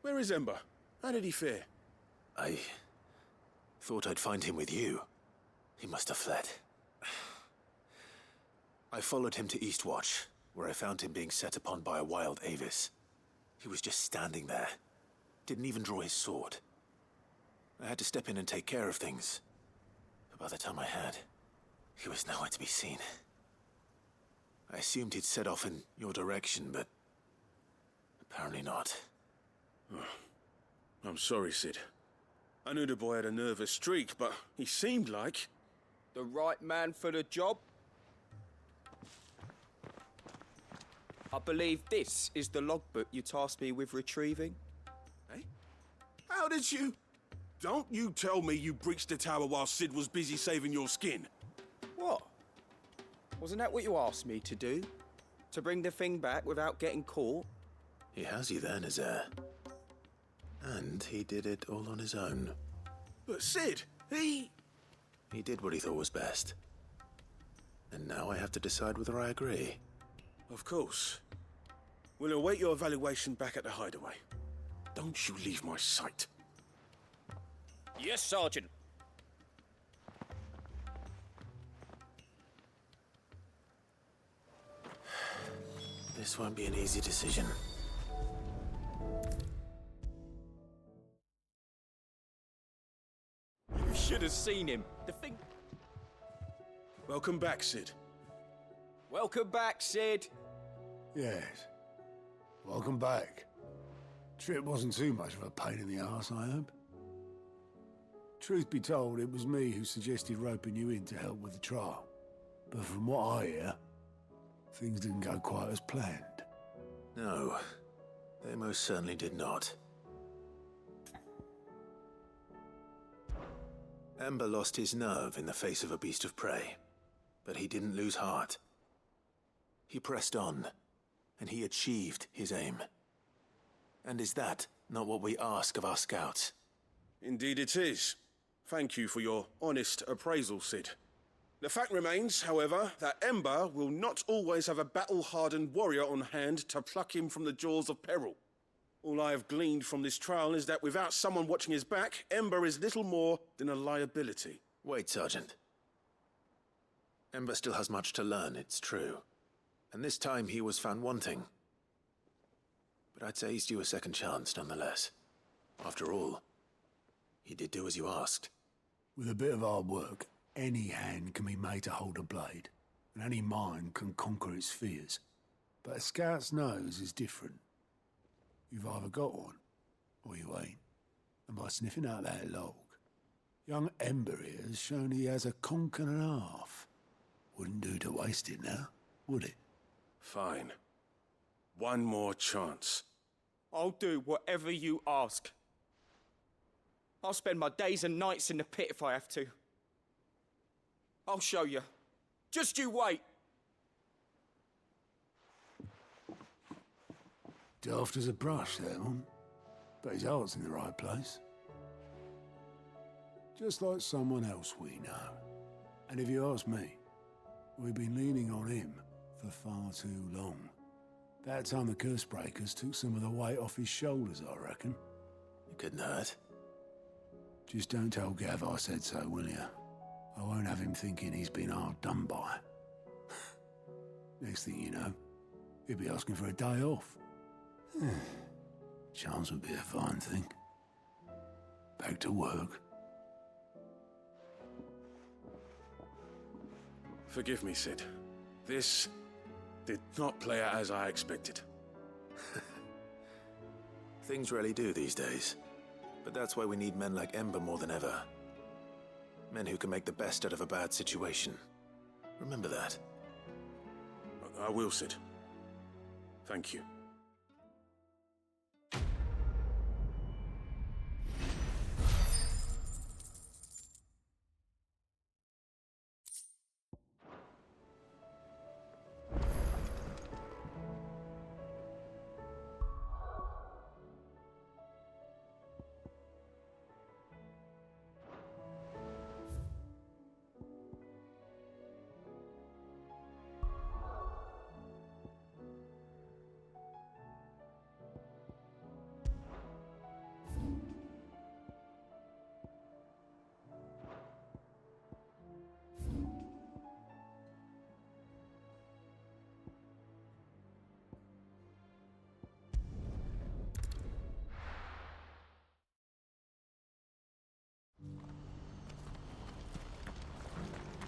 Where is Ember? How did he fare? I thought I'd find him with you. He must have fled. I followed him to Eastwatch, where I found him being set upon by a wild Avis. He was just standing there. Didn't even draw his sword. I had to step in and take care of things. But by the time I had, he was nowhere to be seen. I assumed he'd set off in your direction, but apparently not. I'm sorry, Sid. I knew the boy had a nervous streak, but he seemed like... The right man for the job? I believe this is the logbook you tasked me with retrieving. Eh? How did you... Don't you tell me you breached the tower while Sid was busy saving your skin. What? Wasn't that what you asked me to do? To bring the thing back without getting caught? He has you then, his heir. And he did it all on his own. But Sid, he did what he thought was best. And now I have to decide whether I agree. Of course. We'll await your evaluation back at the hideaway. Don't you leave my sight. Yes, Sergeant. This won't be an easy decision. You should have seen him. The thing... Welcome back, Sid. Welcome back, Sid. Yes. Welcome back. Trip wasn't too much of a pain in the arse, I hope. Truth be told, it was me who suggested roping you in to help with the trial. But from what I hear, things didn't go quite as planned. No, they most certainly did not. Ember lost his nerve in the face of a beast of prey, but he didn't lose heart. He pressed on, and he achieved his aim. And is that not what we ask of our scouts? Indeed it is. Thank you for your honest appraisal, Sid. The fact remains, however, that Ember will not always have a battle-hardened warrior on hand to pluck him from the jaws of peril. All I have gleaned from this trial is that without someone watching his back, Ember is little more than a liability. Wait, Sergeant. Ember still has much to learn, it's true. And this time he was found wanting. But I'd say he's due a second chance, nonetheless. After all, he did do as you asked. With a bit of hard work, any hand can be made to hold a blade, and any mind can conquer its fears. But a scout's nose is different. You've either got one, or you ain't. And by sniffing out that log, young Ember here has shown he has a conch and a half. Wouldn't do to waste it now, would it? Fine. One more chance. I'll do whatever you ask. I'll spend my days and nights in the pit if I have to. I'll show you. Just you wait. Daft as a brush, that one. But his heart's in the right place. Just like someone else we know. And if you ask me, we've been leaning on him for far too long. That time the curse breakers took some of the weight off his shoulders, I reckon. It couldn't hurt. Just don't tell Gav I said so, will you? I won't have him thinking he's been hard done by. Next thing you know, he'll be asking for a day off. Chance would be a fine thing. Back to work. Forgive me, Sid. This did not play out as I expected. Things really do these days. But that's why we need men like Ember more than ever. Men who can make the best out of a bad situation. Remember that. I will, Sid. Thank you.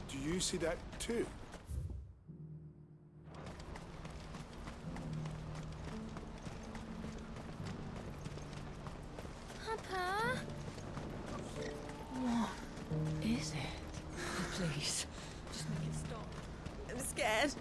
Do you see that too? Papa? What is it? Please, just make it stop. I'm scared.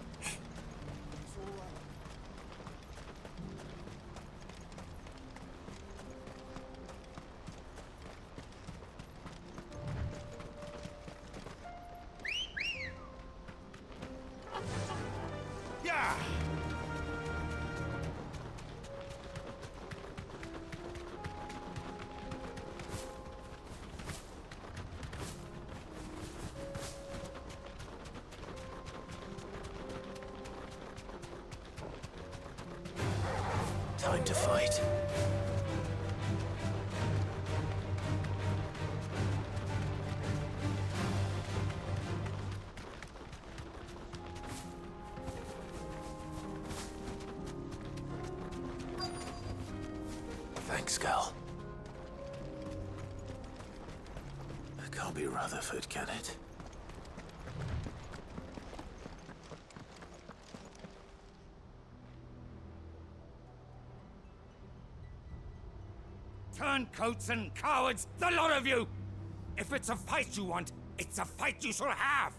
Time to fight. Thanks, Gal. It can't be Rutherford, can it? turncoats and cowards, the lot of you! If it's a fight you want, it's a fight you shall have!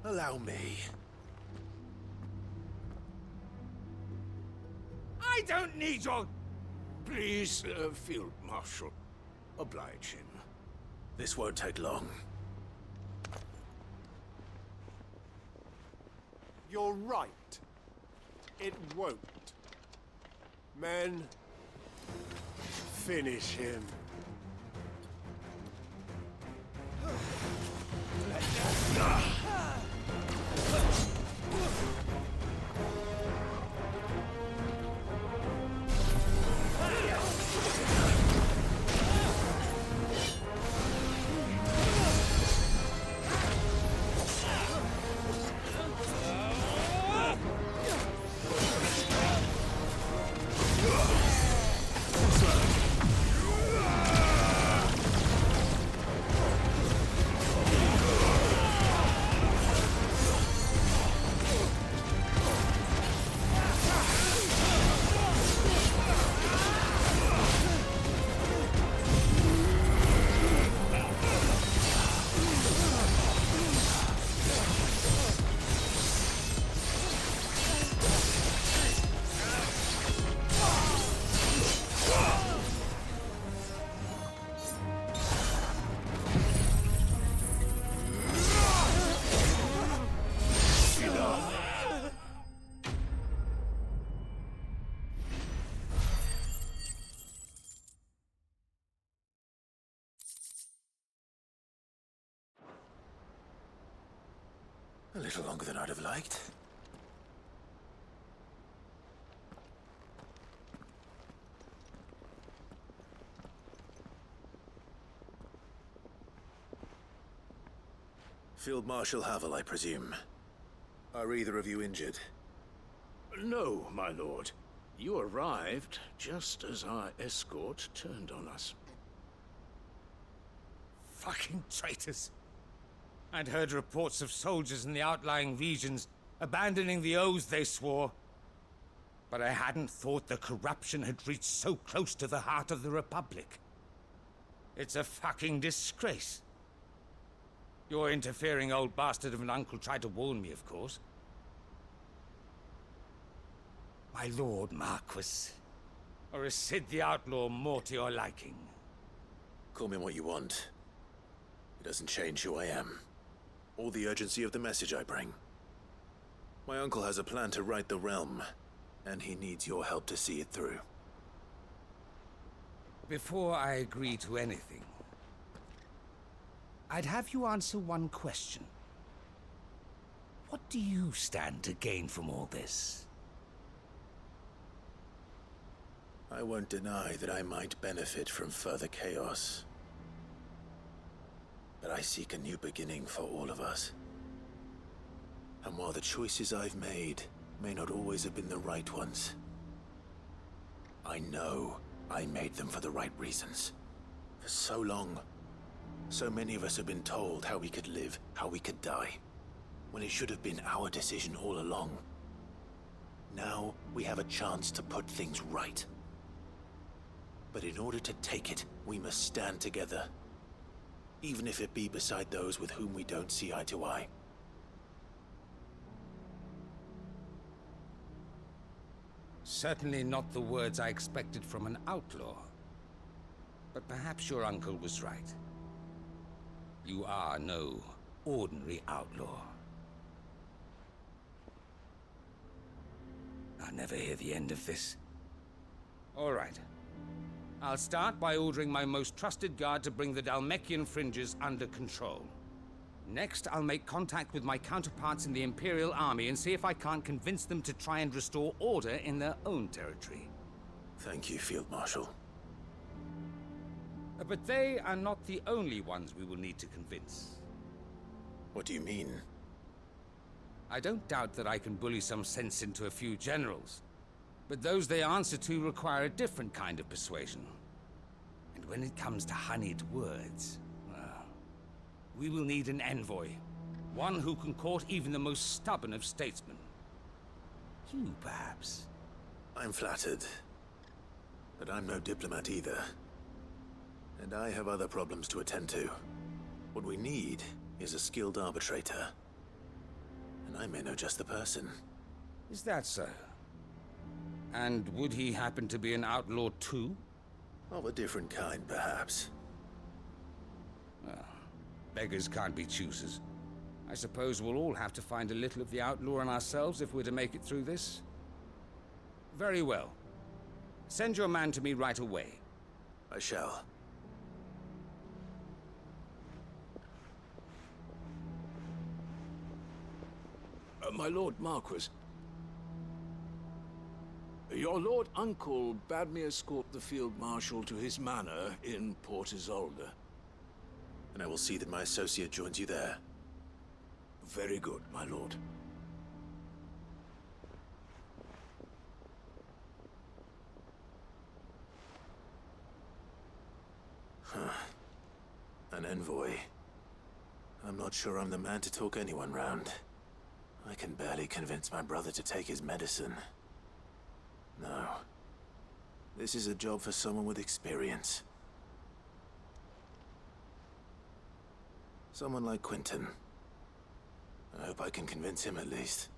Allow me. I don't need your... Please, Field Marshal, oblige him. This won't take long. You're right. It won't. Men, finish him. A little longer than I'd have liked. Field Marshal Havel, I presume. Are either of you injured? No, my lord. You arrived just as our escort turned on us. Fucking traitors. I'd heard reports of soldiers in the outlying regions abandoning the oaths they swore. But I hadn't thought the corruption had reached so close to the heart of the Republic. It's a fucking disgrace. Your interfering old bastard of an uncle tried to warn me, of course. My lord Marquis. Or is Sid the Outlaw more to your liking? Call me what you want. It doesn't change who I am. Or the urgency of the message I bring. My uncle has a plan to right the realm, and he needs your help to see it through. Before I agree to anything, I'd have you answer one question. What do you stand to gain from all this? I won't deny that I might benefit from further chaos. But I seek a new beginning for all of us. And while the choices I've made may not always have been the right ones, I know I made them for the right reasons. For so long, so many of us have been told how we could live, how we could die, when it should have been our decision all along. Now we have a chance to put things right. But in order to take it, we must stand together. Even if it be beside those with whom we don't see eye to eye. Certainly not the words I expected from an outlaw. But perhaps your uncle was right. You are no ordinary outlaw. I'll never hear the end of this. All right. I'll start by ordering my most trusted guard to bring the Dhalmekian fringes under control. Next, I'll make contact with my counterparts in the Imperial Army and see if I can't convince them to try and restore order in their own territory. Thank you, Field Marshal. But they are not the only ones we will need to convince. What do you mean? I don't doubt that I can bully some sense into a few generals. But those they answer to require a different kind of persuasion. And when it comes to honeyed words, well, we will need an envoy. One who can court even the most stubborn of statesmen. You, perhaps. I'm flattered. But I'm no diplomat either. And I have other problems to attend to. What we need is a skilled arbitrator. And I may know just the person. Is that so? And would he happen to be an outlaw too? Of a different kind, perhaps. Well, beggars can't be choosers. I suppose we'll all have to find a little of the outlaw in ourselves if we're to make it through this. Very well. Send your man to me right away. I shall. My Lord Marquis. Your Lord Uncle bade me escort the Field Marshal to his manor in Port Isolde. And I will see that my associate joins you there. Very good, my lord. An envoy. I'm not sure I'm the man to talk anyone round. I can barely convince my brother to take his medicine. No. This is a job for someone with experience. Someone like Quentin. I hope I can convince him at least.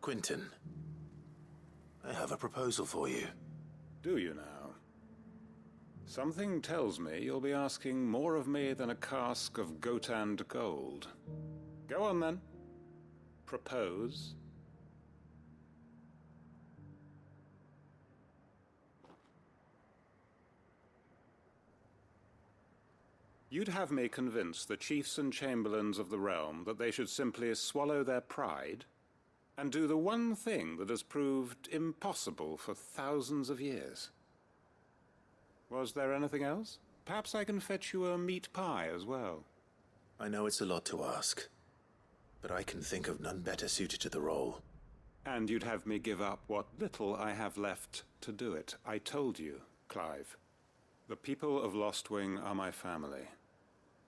Quentin, I have a proposal for you. Do you now? Something tells me you'll be asking more of me than a cask of Gotand gold. Go on then. Propose. You'd have me convince the chiefs and chamberlains of the realm that they should simply swallow their pride and do the one thing that has proved impossible for thousands of years. Was there anything else? Perhaps I can fetch you a meat pie as well. I know it's a lot to ask, but I can think of none better suited to the role. And you'd have me give up what little I have left to do it. I told you, Clive. The people of Lostwing are my family,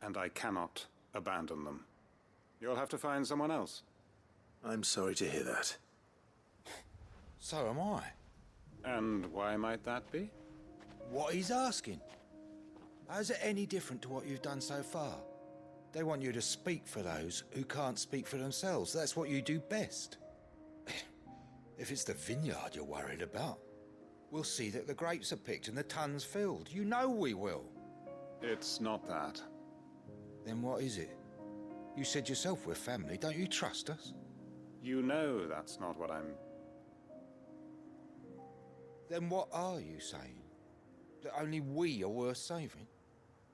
and I cannot abandon them. You'll have to find someone else. I'm sorry to hear that. So am I. And why might that be? What he's asking. How's it any different to what you've done so far? They want you to speak for those who can't speak for themselves. That's what you do best. If it's the vineyard you're worried about, we'll see that the grapes are picked and the tons filled. You know we will. It's not that. Then what is it? You said yourself we're family. Don't you trust us? You know that's not what I'm... Then what are you saying? That only we are worth saving?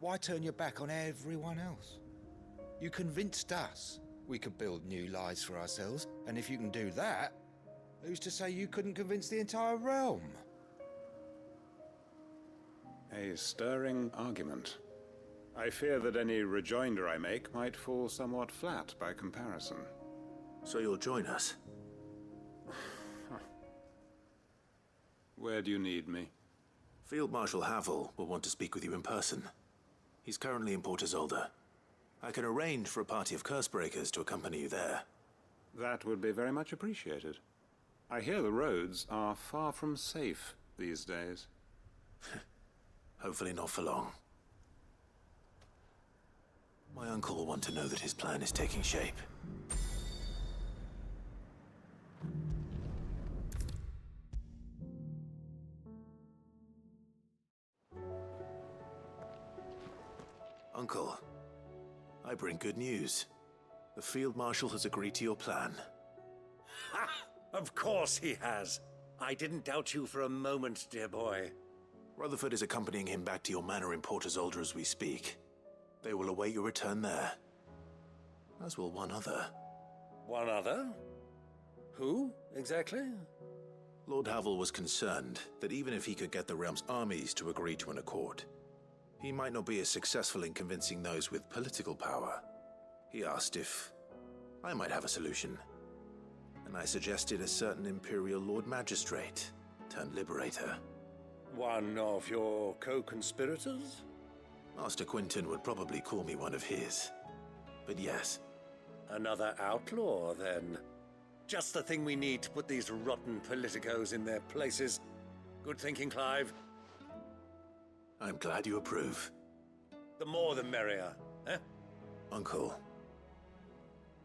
Why turn your back on everyone else? You convinced us we could build new lives for ourselves, and if you can do that, who's to say you couldn't convince the entire realm? A stirring argument. I fear that any rejoinder I make might fall somewhat flat by comparison. So you'll join us? Where do you need me? Field Marshal Havel will want to speak with you in person. He's currently in Port Isolde. I can arrange for a party of Cursebreakers to accompany you there. That would be very much appreciated. I hear the roads are far from safe these days. Hopefully not for long. My uncle will want to know that his plan is taking shape. Uncle, I bring good news. The Field Marshal has agreed to your plan. Ha! Of course he has. I didn't doubt you for a moment, dear boy. Rutherford is accompanying him back to your manor in Port Isolde as we speak. They will await your return there. As will one other. One other? Who, exactly? Lord Havel was concerned that even if he could get the realm's armies to agree to an accord, he might not be as successful in convincing those with political power. He asked if I might have a solution, and I suggested a certain Imperial Lord Magistrate turned Liberator. One of your co-conspirators? Master Quinton would probably call me one of his, but yes. Another outlaw, then. Just the thing we need to put these rotten politicos in their places. Good thinking, Clive. I'm glad you approve. The more the merrier, eh? Uncle,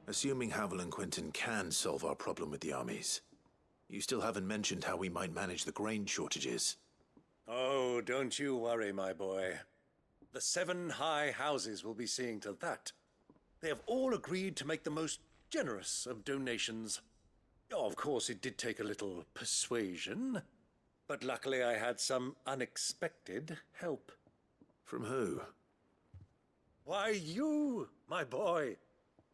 assuming Havel and Quinton can solve our problem with the armies, you still haven't mentioned how we might manage the grain shortages. Oh, don't you worry, my boy. The 7 high houses will be seeing to that. They have all agreed to make the most generous of donations. Oh, of course, it did take a little persuasion, but luckily I had some unexpected help. From who? Why, you, my boy.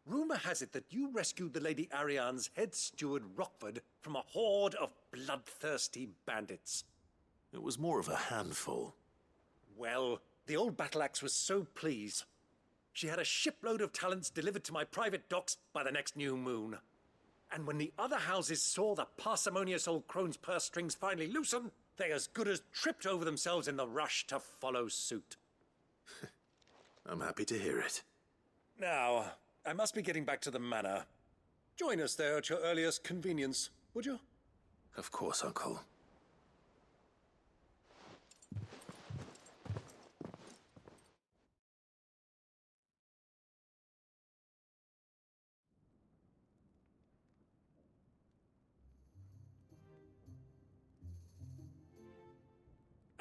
Rumor has it that you rescued the Lady Ariane's head steward Rockford from a horde of bloodthirsty bandits. It was more of a handful. Well, the old battle axe was so pleased. She had a shipload of talents delivered to my private docks by the next new moon. And when the other houses saw the parsimonious old crone's purse strings finally loosen, they as good as tripped over themselves in the rush to follow suit. I'm happy to hear it. Now, I must be getting back to the manor. Join us there at your earliest convenience, would you? Of course, Uncle.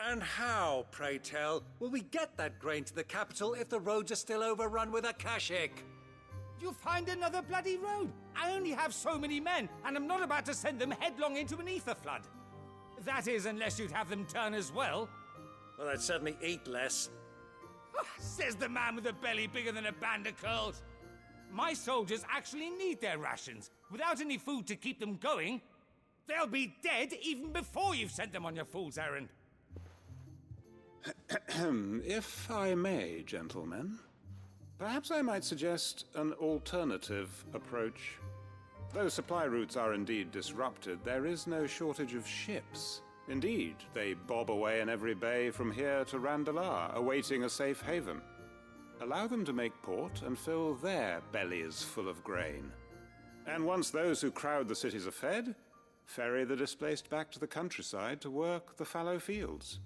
And how, pray tell, will we get that grain to the capital if the roads are still overrun with Akashic? You'll find another bloody road. I only have so many men, and I'm not about to send them headlong into an ether flood. That is, unless you'd have them turn as well. Well, I'd certainly eat less. Says the man with a belly bigger than a band of curls. My soldiers actually need their rations. Without any food to keep them going, they'll be dead even before you've sent them on your fool's errand. If I may, gentlemen, perhaps I might suggest an alternative approach. Though supply routes are indeed disrupted, there is no shortage of ships. Indeed, they bob away in every bay from here to Randalar, awaiting a safe haven. Allow them to make port and fill their bellies full of grain. And once those who crowd the cities are fed, ferry the displaced back to the countryside to work the fallow fields.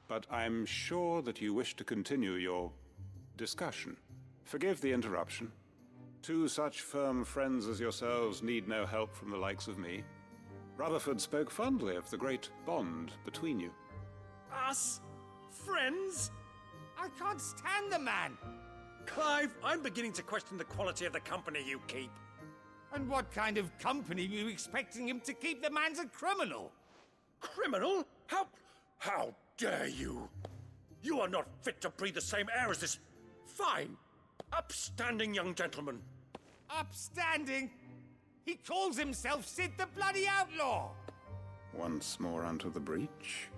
But I'm sure that you wish to continue your discussion. Forgive the interruption. 2 such firm friends as yourselves need no help from the likes of me. Rutherford spoke fondly of the great bond between you. Us? Friends? I can't stand the man. Clive, I'm beginning to question the quality of the company you keep. And what kind of company are you expecting him to keep? The man's a criminal. Criminal? How dare you? You are not fit to breathe the same air as this fine, upstanding young gentleman. Upstanding? He calls himself Sid the Bloody Outlaw. Once more onto the breach.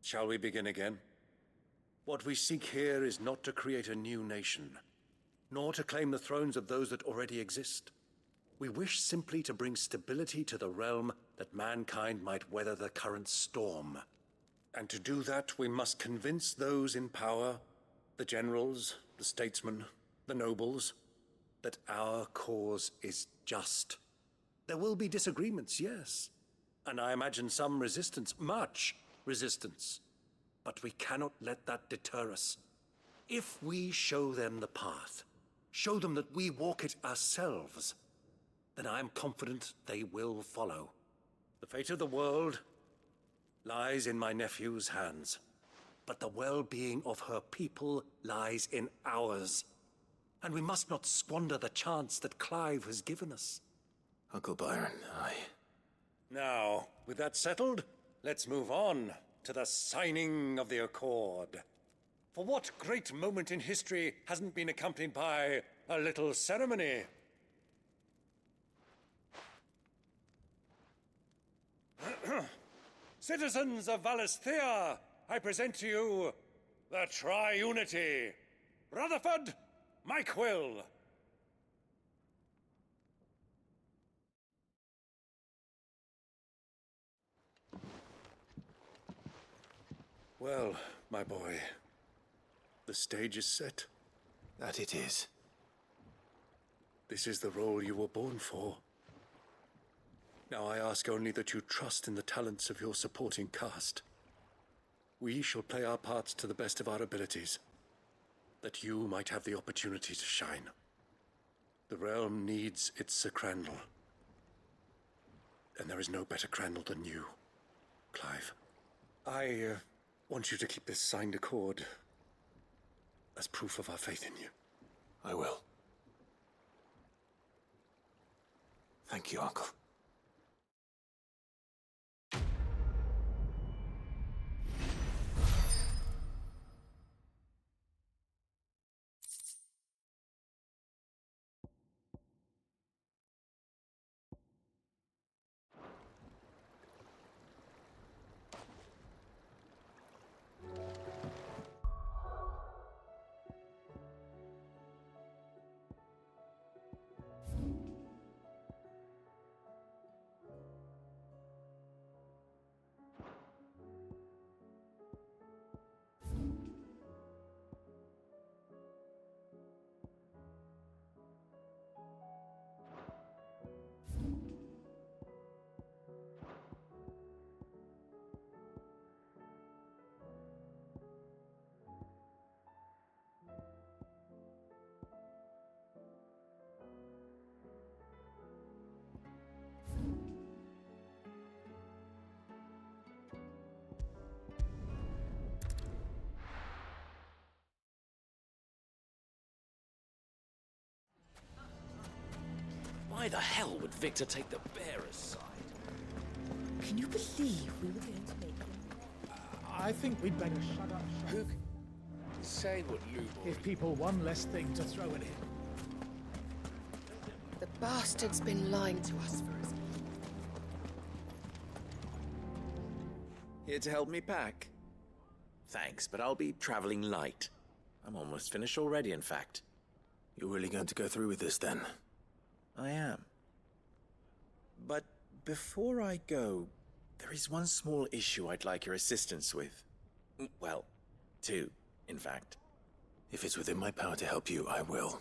Shall we begin again? What we seek here is not to create a new nation, nor to claim the thrones of those that already exist. We wish simply to bring stability to the realm that mankind might weather the current storm. And to do that, we must convince those in power, the generals, the statesmen, the nobles, that our cause is just. There will be disagreements, yes. And I imagine some resistance, much resistance. But we cannot let that deter us. If we show them the path, show them that we walk it ourselves, then I am confident they will follow. The fate of the world lies in my nephew's hands, but the well-being of her people lies in ours. And we must not squander the chance that Clive has given us. Uncle Byron, Now, with that settled, let's move on to the signing of the Accord. For what great moment in history hasn't been accompanied by a little ceremony? Citizens of Valisthea, I present to you the Triunity. Rutherford, Mike Will. Well, my boy, the stage is set. That it is. This is the role you were born for. Now I ask only that you trust in the talents of your supporting cast. We shall play our parts to the best of our abilities, that you might have the opportunity to shine. The realm needs its Sir Crandall. And there is no better Crandall than you, Clive. I want you to keep this signed accord as proof of our faith in you. I will. Thank you, Uncle. Why the hell would Victor take the bearer's side? Can you believe we were going to make them? I think we'd better shut up. Who? Say what Lou Give people one less thing to throw at him. The bastard's been lying to us for his... Here to help me pack? Thanks, but I'll be traveling light. I'm almost finished already, in fact. You're really going to go through with this, then? I am. But before I go, there is one small issue I'd like your assistance with. Well, two, in fact. If it's within my power to help you, I will.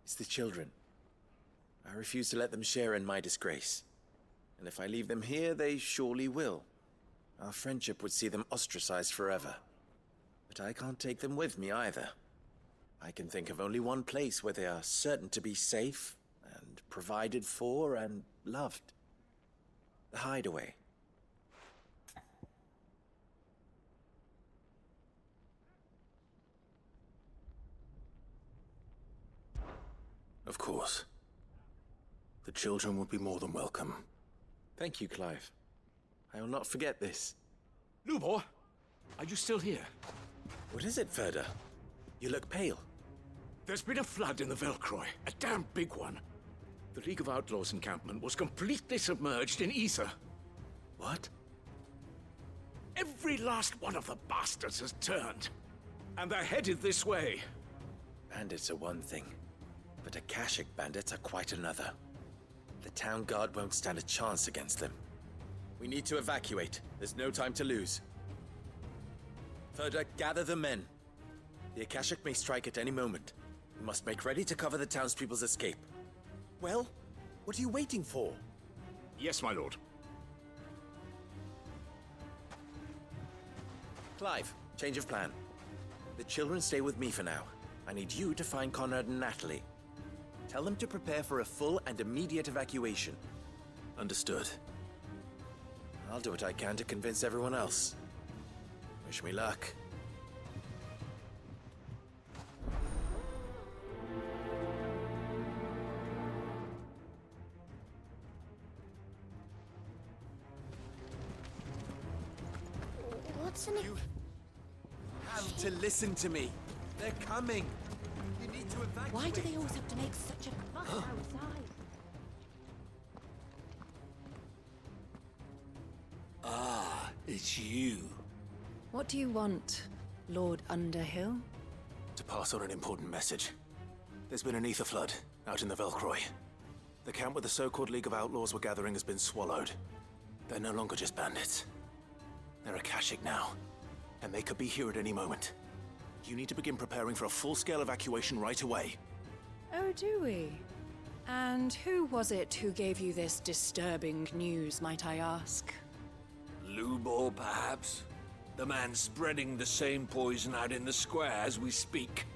It's the children. I refuse to let them share in my disgrace. And if I leave them here, they surely will. Our friendship would see them ostracized forever. But I can't take them with me either. I can think of only one place where they are certain to be safe and provided for and loved. The Hideaway. Of course. The children will be more than welcome. Thank you, Clive. I will not forget this. Lubor, are you still here? What is it, Ferda? You look pale. There's been a flood in the Velcroy, a damn big one. The League of Outlaws encampment was completely submerged in ether. What? Every last one of the bastards has turned. And they're headed this way. Bandits are one thing, but Akashic bandits are quite another. The town guard won't stand a chance against them. We need to evacuate. There's no time to lose. Further, gather the men. The Akashic may strike at any moment. We must make ready to cover the townspeople's escape. Well, what are you waiting for? Yes, my lord. Clive, change of plan. The children stay with me for now. I need you to find Conrad and Natalie. Tell them to prepare for a full and immediate evacuation. Understood. I'll do what I can to convince everyone else. Wish me luck. What's in it? You have to listen to me. They're coming. You need to evacuate. Why do they always have to make such a fuss outside? Ah, it's you. What do you want, Lord Underhill? To pass on an important message. There's been an ether flood out in the Velcroy. The camp where the so-called League of Outlaws were gathering has been swallowed. They're no longer just bandits. They're Akashic now, and they could be here at any moment. You need to begin preparing for a full-scale evacuation right away. Oh, do we? And who was it who gave you this disturbing news, might I ask? Lubor, perhaps? The man spreading the same poison out in the square as we speak.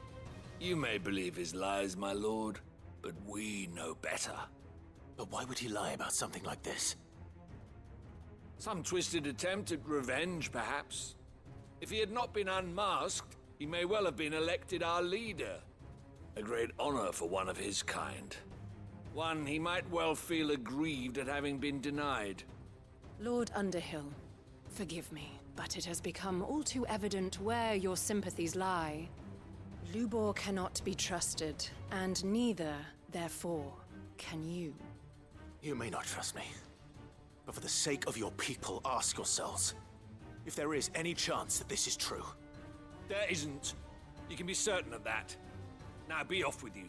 You may believe his lies, my lord, but we know better. But why would he lie about something like this? Some twisted attempt at revenge, perhaps. If he had not been unmasked, he may well have been elected our leader. A great honor for one of his kind. One he might well feel aggrieved at having been denied. Lord Underhill, forgive me, but it has become all too evident where your sympathies lie. Lubor cannot be trusted, and neither, therefore, can you. You may not trust me, but for the sake of your people, ask yourselves if there is any chance that this is true. There isn't. You can be certain of that. Now be off with you.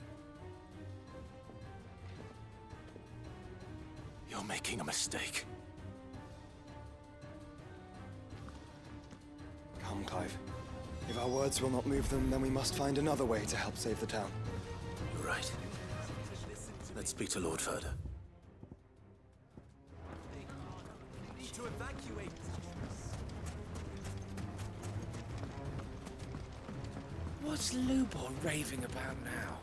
You're making a mistake. Come, Clive. If our words will not move them, then we must find another way to help save the town. You're right. Let's speak to Lord Furder. We need to evacuate. What's Lubor raving about now?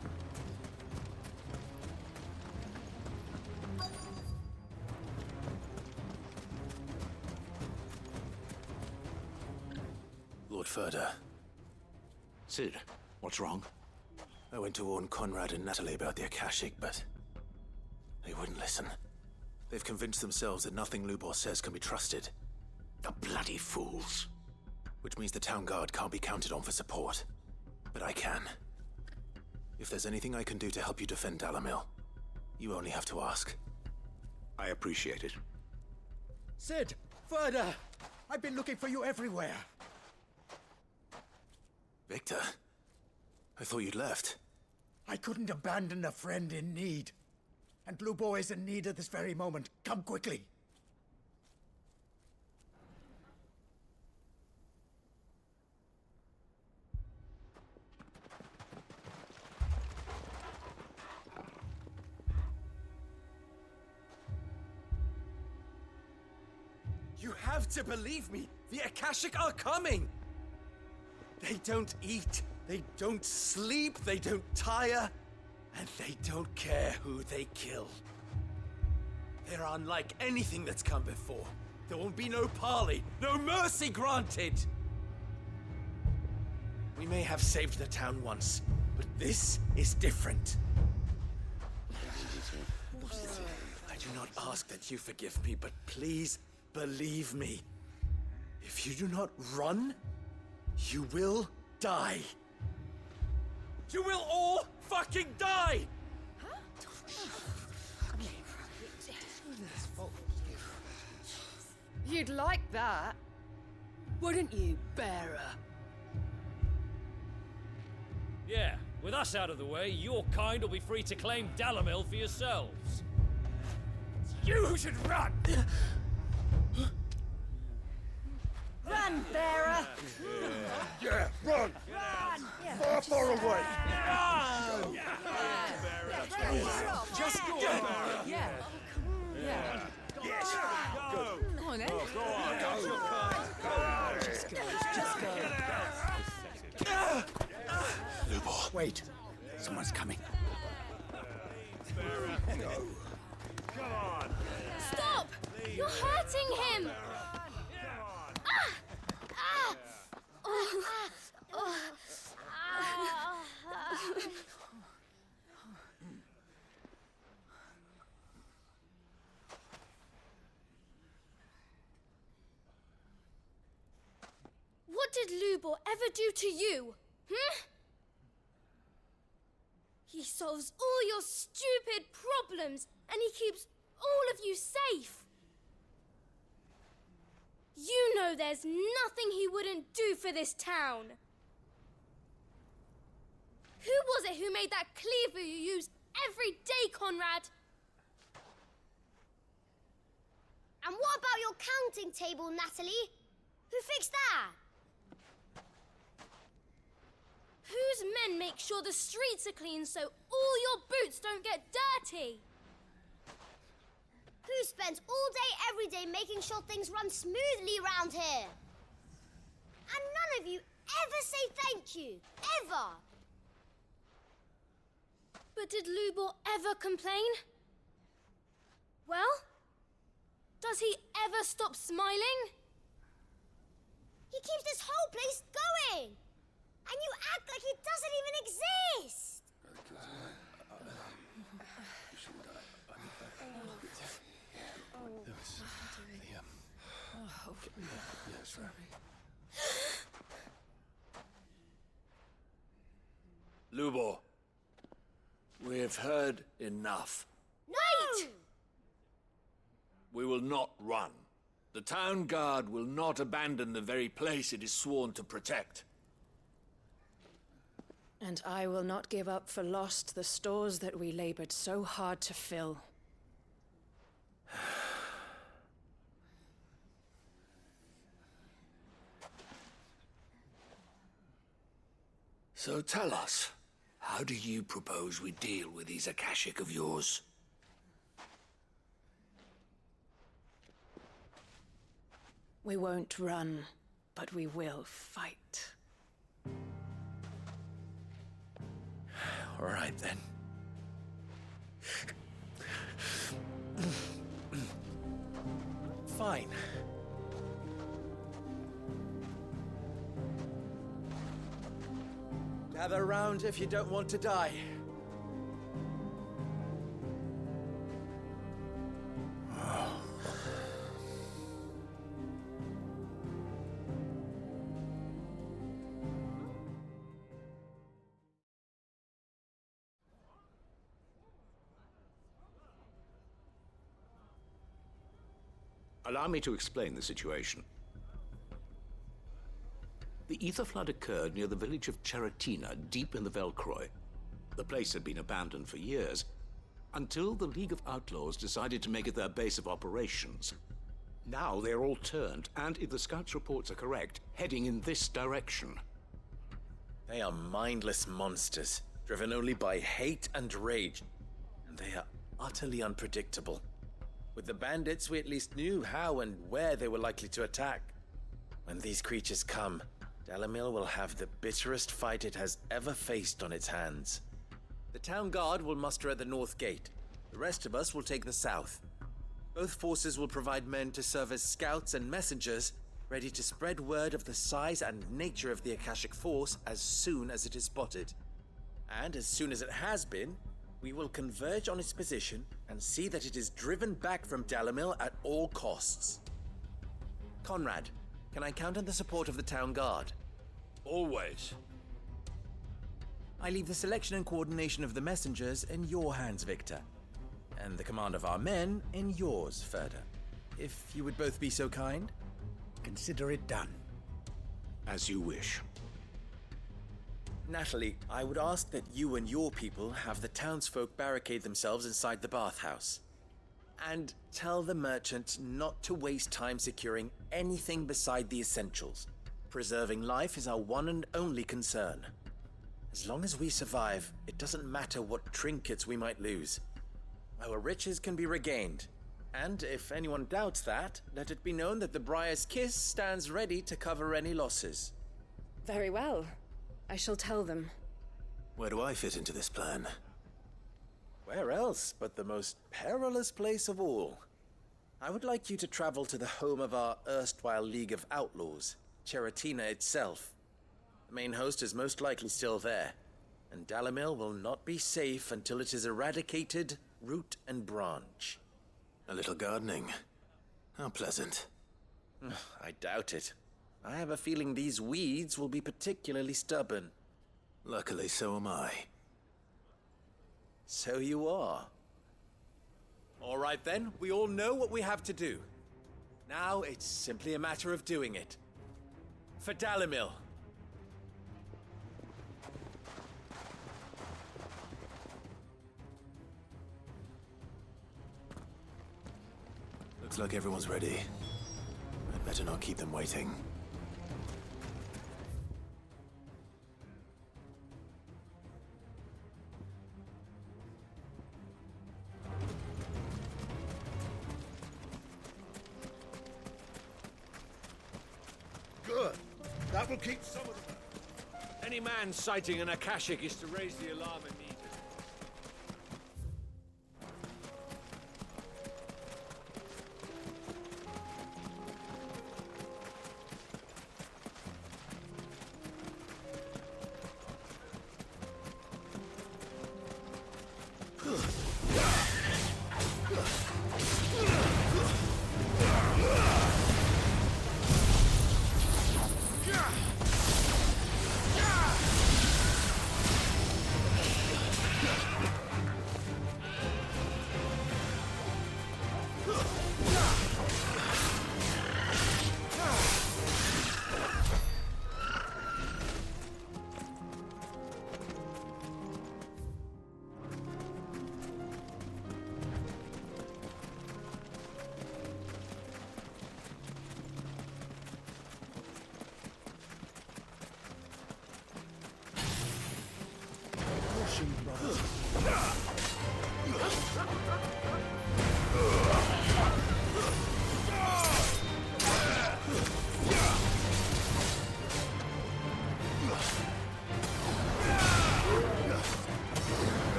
Lord Furder. Cid, what's wrong? I went to warn Conrad and Natalie about the Akashic, but they wouldn't listen. They've convinced themselves that nothing Lubor says can be trusted. The bloody fools. Which means the town guard can't be counted on for support. But I can. If there's anything I can do to help you defend Dalamil, you only have to ask. I appreciate it. Cid! Further! I've been looking for you everywhere. Victor? I thought you'd left. I couldn't abandon a friend in need. And Lubor is in need at this very moment. Come quickly. You have to believe me! The Akashic are coming! They don't eat, they don't sleep, they don't tire, and they don't care who they kill. They're unlike anything that's come before. There won't be no parley, no mercy granted! We may have saved the town once, but this is different. I do not ask that you forgive me, but please believe me. If you do not run, you will die. You will all fucking die! You'd like that, wouldn't you, bearer? Yeah, With us out of the way, your kind will be free to claim Dalamil for yourselves. It's you who should run! Run, bearer! Yeah, run! Run! Far away! Run! Just go on! Yeah. Yeah. Yes! Go. Go on, then. Go on! Go! Just go. Just go. Lubor, wait. Someone's coming. Stop! You're hurting him! What did Lubor ever do to you? He solves all your stupid problems, and he keeps all of you safe. You know there's nothing he wouldn't do for this town. Who was it who made that cleaver you use every day, Conrad? And what about your counting table, Natalie? Who fixed that? Whose men make sure the streets are clean so all your boots don't get dirty? Who spends all day, every day making sure things run smoothly round here? And none of you ever say thank you. Ever. But did Lubor ever complain? Well, does he ever stop smiling? He keeps this whole place going. And you act like he doesn't even exist. Lubor, we have heard enough. Wait! We will not run. The town guard will not abandon the very place it is sworn to protect. And I will not give up for lost the stores that we labored so hard to fill. So tell us, how do you propose we deal with these Akashic of yours? We won't run, but we will fight. All right, then. Fine. Gather round if you don't want to die. Allow me to explain the situation. The ether flood occurred near the village of Cheratina, deep in the Velcroy. The place had been abandoned for years, until the League of Outlaws decided to make it their base of operations. Now they're all turned, and if the scouts' reports are correct, heading in this direction. They are mindless monsters, driven only by hate and rage. And they are utterly unpredictable. With the bandits, we at least knew how and where they were likely to attack. When these creatures come, Dalamil will have the bitterest fight it has ever faced on its hands. The town guard will muster at the north gate. The rest of us will take the south. Both forces will provide men to serve as scouts and messengers, ready to spread word of the size and nature of the Akashic force as soon as it is spotted. And as soon as it has been, we will converge on its position and see that it is driven back from Dalamil at all costs. Conrad, can I count on the support of the town guard? Always. I leave the selection and coordination of the messengers in your hands, Victor. And the command of our men in yours, Ferda. If you would both be so kind. Consider it done. As you wish. Natalie, I would ask that you and your people have the townsfolk barricade themselves inside the bathhouse. And tell the merchant not to waste time securing anything beside the essentials. Preserving life is our one and only concern. As long as we survive, it doesn't matter what trinkets we might lose. Our riches can be regained. And if anyone doubts that, let it be known that the Briar's Kiss stands ready to cover any losses. Very well. I shall tell them. Where do I fit into this plan? Where else but the most perilous place of all? I would like you to travel to the home of our erstwhile League of Outlaws, Charatina itself. The main host is most likely still there, and Dalimil will not be safe until it is eradicated, root and branch. A little gardening. How pleasant. I doubt it. I have a feeling these weeds will be particularly stubborn. Luckily, so am I. So you are. All right then, we all know what we have to do. Now it's simply a matter of doing it. For Dalimil. Looks like everyone's ready. I'd better not keep them waiting. Good. That will keep some of them. Any man sighting an Akashic is to raise the alarm immediately.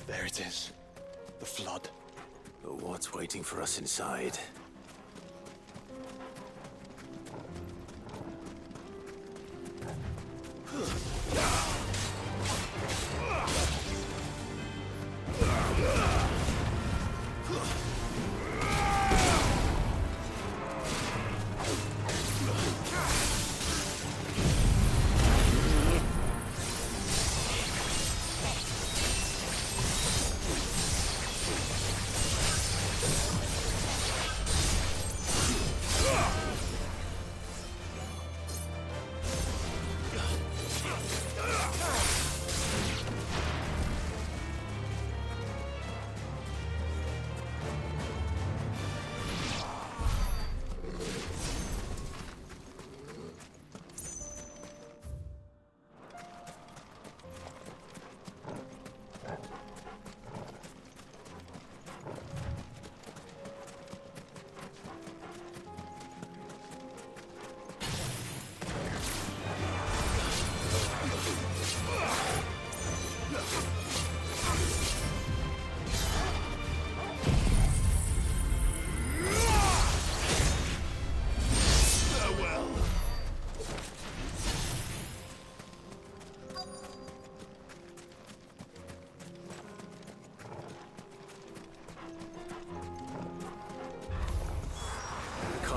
There it is. The flood. But what's waiting for us inside?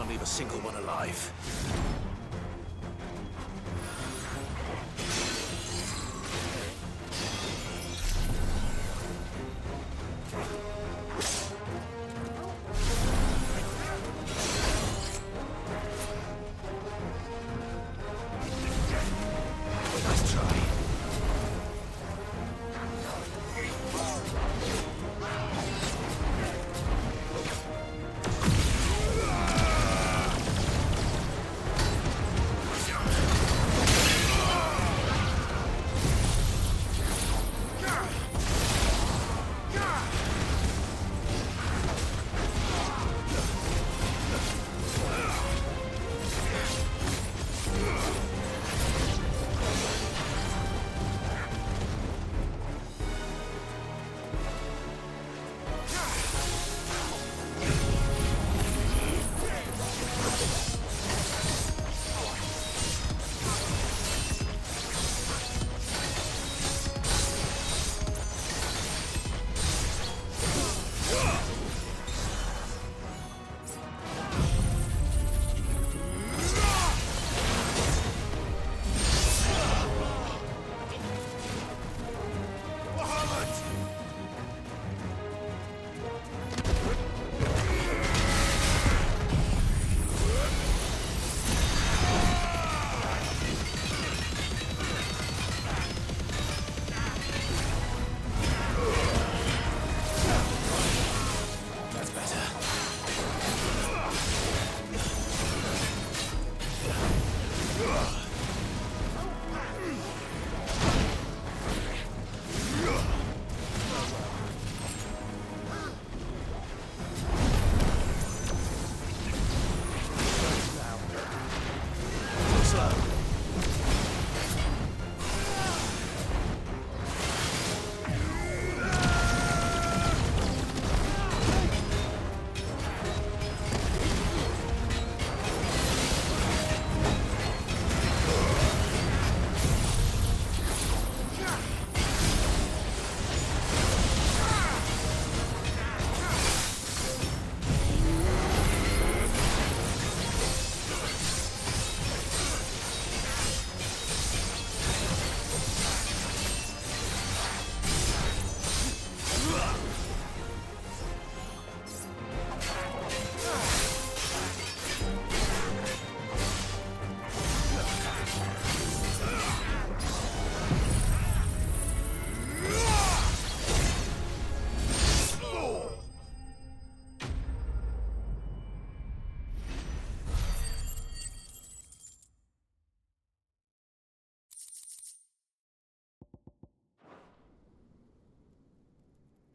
Leave a single one alive.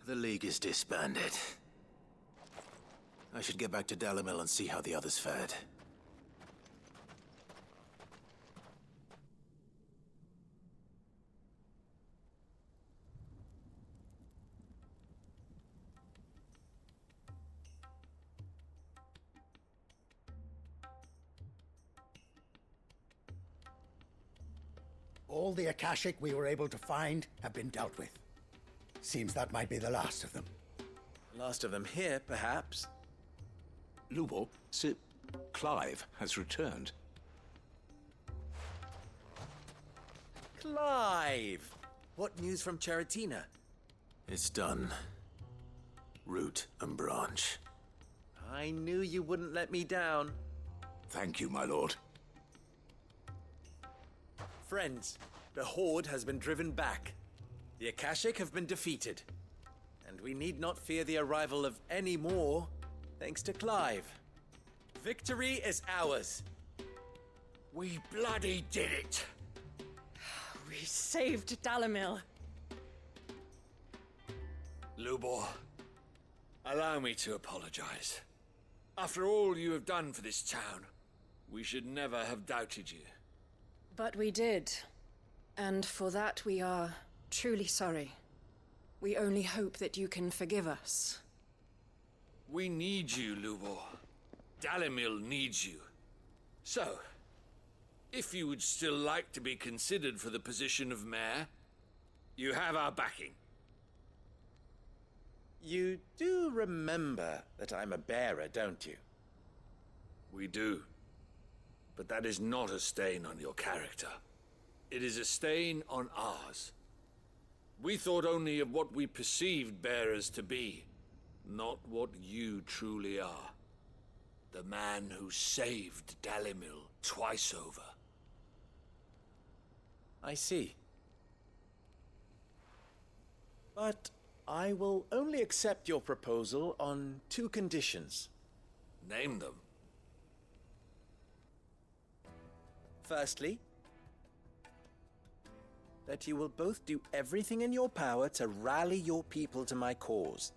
The League is disbanded. I should get back to Dalimil and see how the others fared. All the Akashic we were able to find have been dealt with. Seems that might be the last of them. Last of them here, perhaps. Lubor, Sir Clive has returned. Clive! What news from Charatina? It's done. Root and branch. I knew you wouldn't let me down. Thank you, my lord. Friends, the Horde has been driven back. The Akashic have been defeated. And we need not fear the arrival of any more, thanks to Clive. Victory is ours. We bloody did it! We saved Dalimil. Lubor, allow me to apologize. After all you have done for this town, we should never have doubted you. But we did. And for that we are truly sorry. We only hope that you can forgive us. We need you, Lubor. Dalimil needs you. So, if you would still like to be considered for the position of mayor, you have our backing. You do remember that I'm a bearer, don't you? We do. But that is not a stain on your character. It is a stain on ours. We thought only of what we perceived bearers to be, not what you truly are. The man who saved Dalimil twice over. I see. But I will only accept your proposal on 2 conditions. Name them. Firstly, that you will both do everything in your power to rally your people to my cause.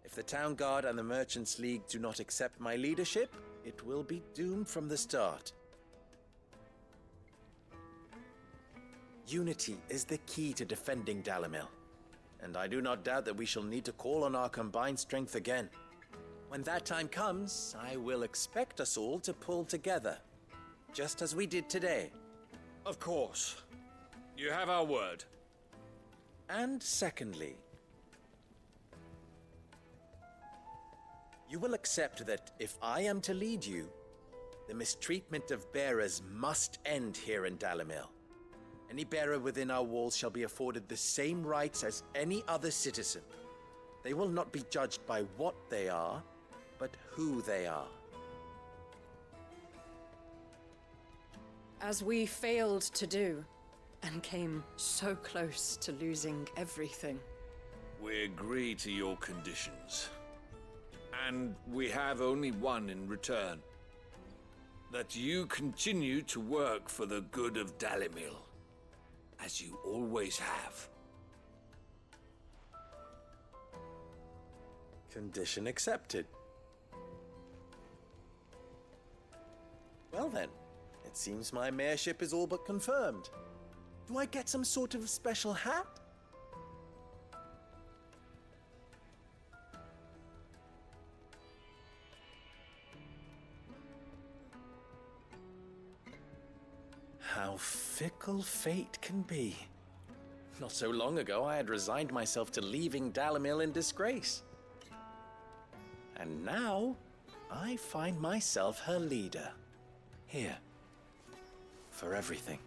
If the Town Guard and the Merchants League do not accept my leadership, it will be doomed from the start. Unity is the key to defending Dalimil, and I do not doubt that we shall need to call on our combined strength again. When that time comes, I will expect us all to pull together, just as we did today. Of course. You have our word. And secondly, you will accept that if I am to lead you, the mistreatment of bearers must end here in Dalimil. Any bearer within our walls shall be afforded the same rights as any other citizen. They will not be judged by what they are, but who they are. As we failed to do, and came so close to losing everything. We agree to your conditions. And we have only one in return. That you continue to work for the good of Dalimil, as you always have. Condition accepted. Well then, it seems my mayorship is all but confirmed. Do I get some sort of special hat? How fickle fate can be. Not so long ago, I had resigned myself to leaving Dalimil in disgrace. And now, I find myself her leader. Here. For everything.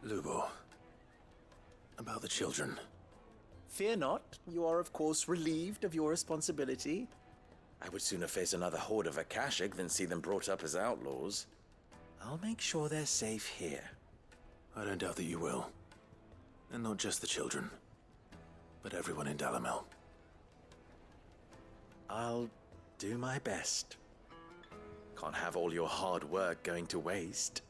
Lubor. About the children. Fear not. You are, of course, relieved of your responsibility. I would sooner face another horde of Akashic than see them brought up as outlaws. I'll make sure they're safe here. I don't doubt that you will. And not just the children, but everyone in Dalimil. I'll do my best. Can't have all your hard work going to waste.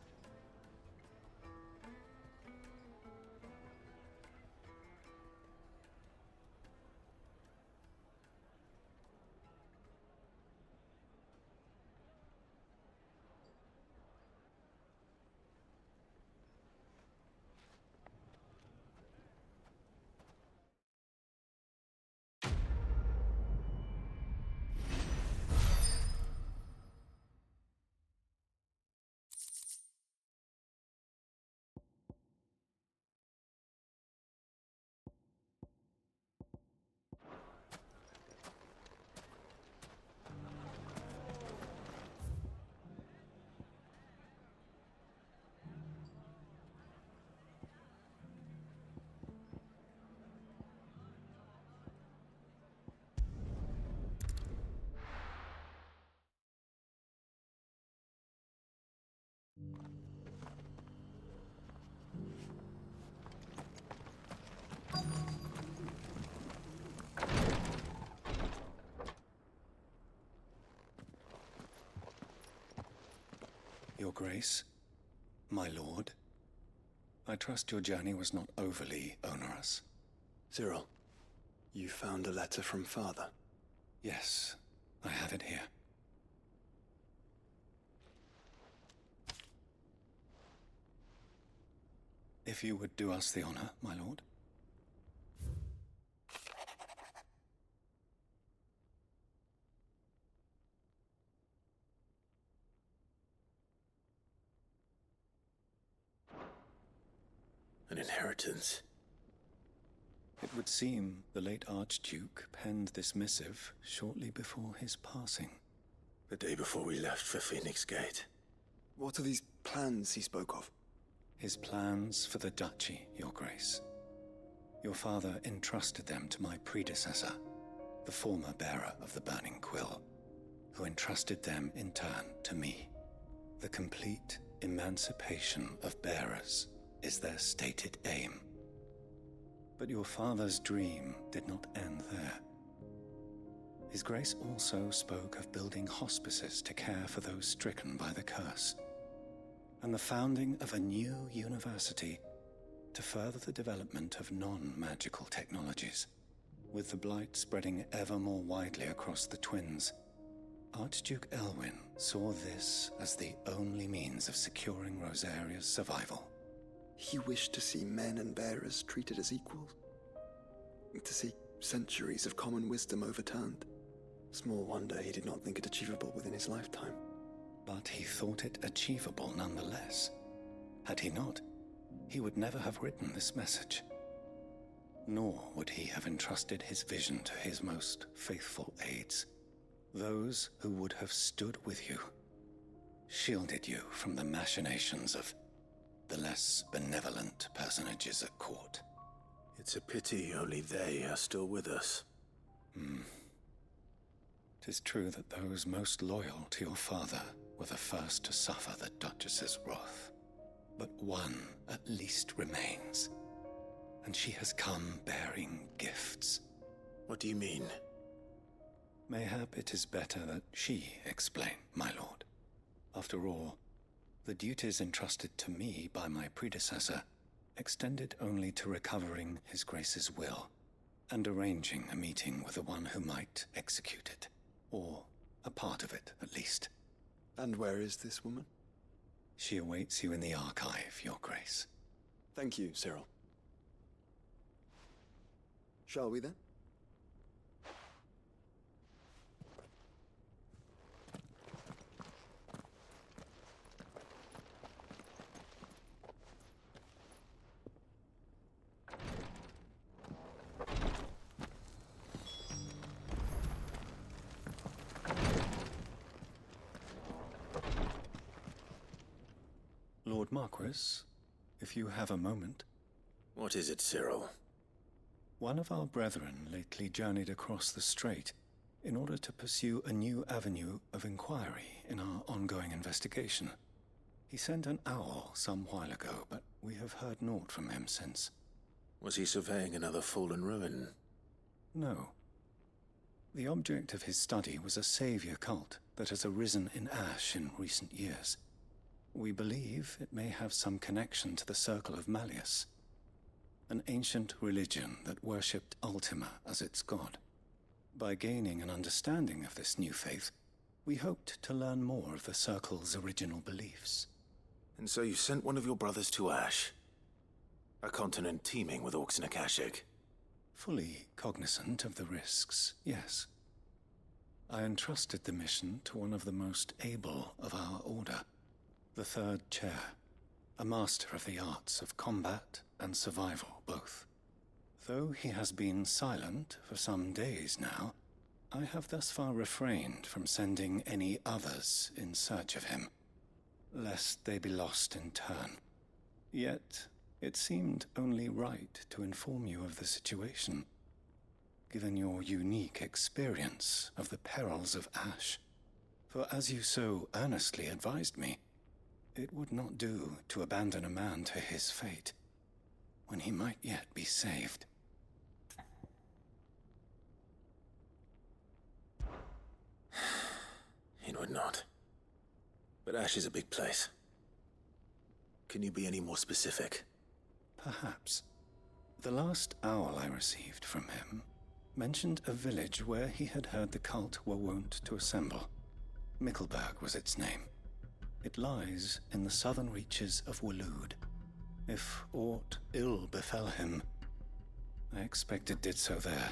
Your Grace, my lord, I trust your journey was not overly onerous. Cyril, you found a letter from Father? Yes, I have it here. If you would do us the honor, my lord. An inheritance. It would seem the late Archduke penned this missive shortly before his passing. The day before we left for Phoenix Gate. What are these plans he spoke of? His plans for the duchy, Your Grace. Your father entrusted them to my predecessor, the former bearer of the Burning Quill, who entrusted them in turn to me. The complete emancipation of bearers is their stated aim. But your father's dream did not end there. His Grace also spoke of building hospices to care for those stricken by the curse, and the founding of a new university to further the development of non-magical technologies. With the blight spreading ever more widely across the twins, Archduke Elwyn saw this as the only means of securing Rosaria's survival. He wished to see men and bearers treated as equals. To see centuries of common wisdom overturned. Small wonder he did not think it achievable within his lifetime. But he thought it achievable nonetheless. Had he not, he would never have written this message. Nor would he have entrusted his vision to his most faithful aides, those who would have stood with you, shielded you from the machinations of the less benevolent personages at court. It's a pity only they are still with us. 'Tis true that those most loyal to your father were the first to suffer the Duchess's wrath. But one at least remains, and she has come bearing gifts. What do you mean? Mayhap it is better that she explain, my lord. After all, the duties entrusted to me by my predecessor extended only to recovering His Grace's will and arranging a meeting with the one who might execute it, or a part of it at least. And where is this woman? She awaits you in the archive, Your Grace. Thank you, Cyril. Shall we then? Lord Marquis, if you have a moment. What is it, Cyril? One of our brethren lately journeyed across the strait in order to pursue a new avenue of inquiry in our ongoing investigation. He sent an owl some while ago, but we have heard naught from him since. Was he surveying another fallen ruin? No. The object of his study was a savior cult that has arisen in Ash in recent years. We believe it may have some connection to the Circle of Malleus, an ancient religion that worshipped Ultima as its god. By gaining an understanding of this new faith, we hoped to learn more of the Circle's original beliefs. And so you sent one of your brothers to Ash? A continent teeming with orcs and Akashic? Fully cognizant of the risks, yes. I entrusted the mission to one of the most able of our order, the Third Chair, a master of the arts of combat and survival both. Though he has been silent for some days now, I have thus far refrained from sending any others in search of him, lest they be lost in turn. Yet, it seemed only right to inform you of the situation, given your unique experience of the perils of Ash. For as you so earnestly advised me, it would not do to abandon a man to his fate, when he might yet be saved. It would not. But Ash is a big place. Can you be any more specific? Perhaps. The last owl I received from him mentioned a village where he had heard the cult were wont to assemble. Mickleburg was its name. It lies in the southern reaches of Waloed. If aught ill befell him, I expect it did so there.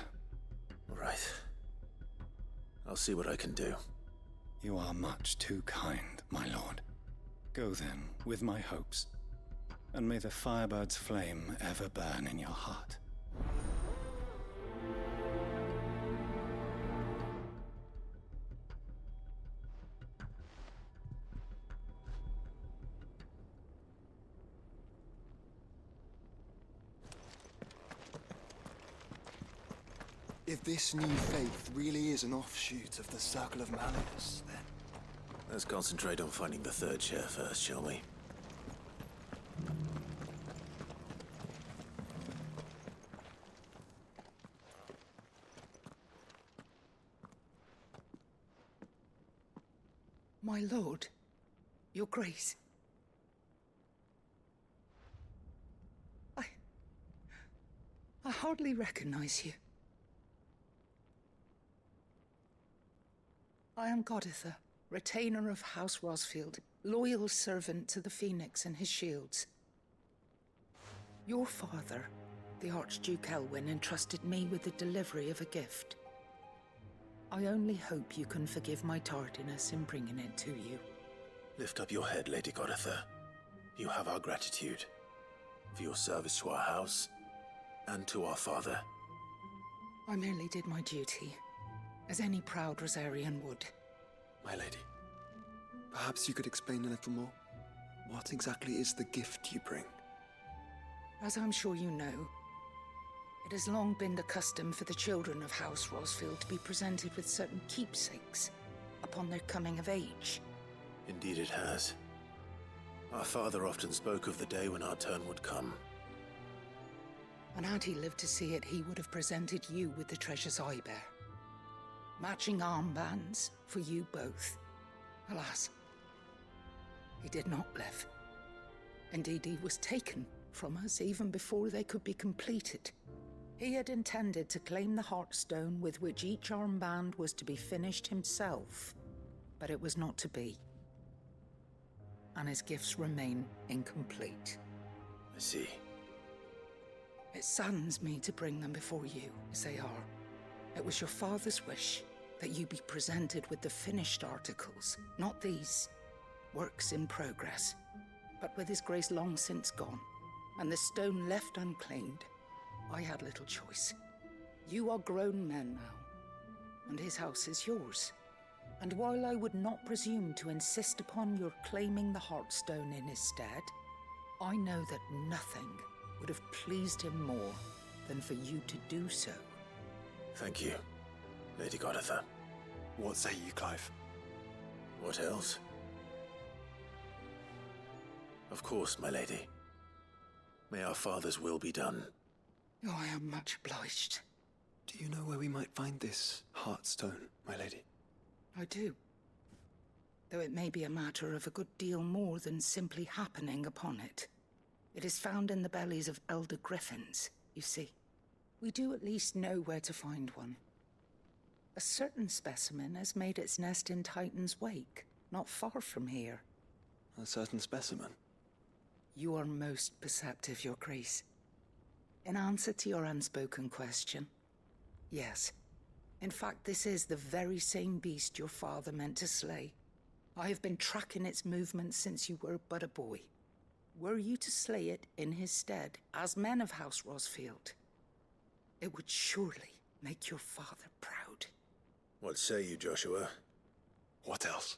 Right. I'll see what I can do. You are much too kind, my lord. Go then, with my hopes, and may the Firebird's flame ever burn in your heart. If this new faith really is an offshoot of the Circle of Malleus, then... Let's concentrate on finding the third chair first, shall we? My lord, your grace. I hardly recognize you. I am Goditha, retainer of House Rosfield, loyal servant to the Phoenix and his shields. Your father, the Archduke Elwyn, entrusted me with the delivery of a gift. I only hope you can forgive my tardiness in bringing it to you. Lift up your head, Lady Goditha. You have our gratitude for your service to our house and to our father. I merely did my duty, as any proud Rosarian would. My lady, perhaps you could explain a little more? What exactly is the gift you bring? As I'm sure you know, it has long been the custom for the children of House Rosfield to be presented with certain keepsakes upon their coming of age. Indeed it has. Our father often spoke of the day when our turn would come. And had he lived to see it, he would have presented you with the treasures I bear. Matching armbands for you both. Alas, he did not live. Indeed, he was taken from us even before they could be completed. He had intended to claim the Heartstone with which each armband was to be finished himself, but it was not to be. And his gifts remain incomplete. I see. It saddens me to bring them before you, as they are. It was your father's wish that you be presented with the finished articles, not these works in progress. But with his grace long since gone, and the stone left unclaimed, I had little choice. You are grown men now, and his house is yours. And while I would not presume to insist upon your claiming the Heartstone in his stead, I know that nothing would have pleased him more than for you to do so. Thank you, Lady Goditha. What say you, Clive? What else? Of course, my lady. May our father's will be done. Oh, I am much obliged. Do you know where we might find this Heartstone, my lady? I do. Though it may be a matter of a good deal more than simply happening upon it. It is found in the bellies of elder griffins, you see. We do at least know where to find one. A certain specimen has made its nest in Titan's Wake, not far from here. A certain specimen? You are most perceptive, Your Grace. In answer to your unspoken question, yes. In fact, this is the very same beast your father meant to slay. I have been tracking its movements since you were but a boy. Were you to slay it in his stead, as men of House Rosfield, it would surely make your father proud. What say you, Joshua? What else?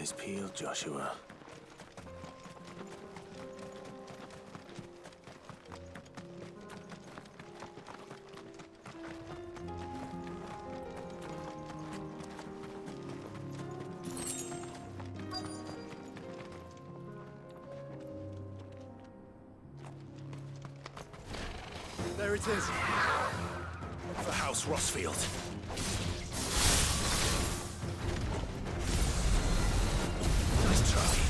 Eyes peeled, Joshua. There it is. For House Rossfield. Nice try.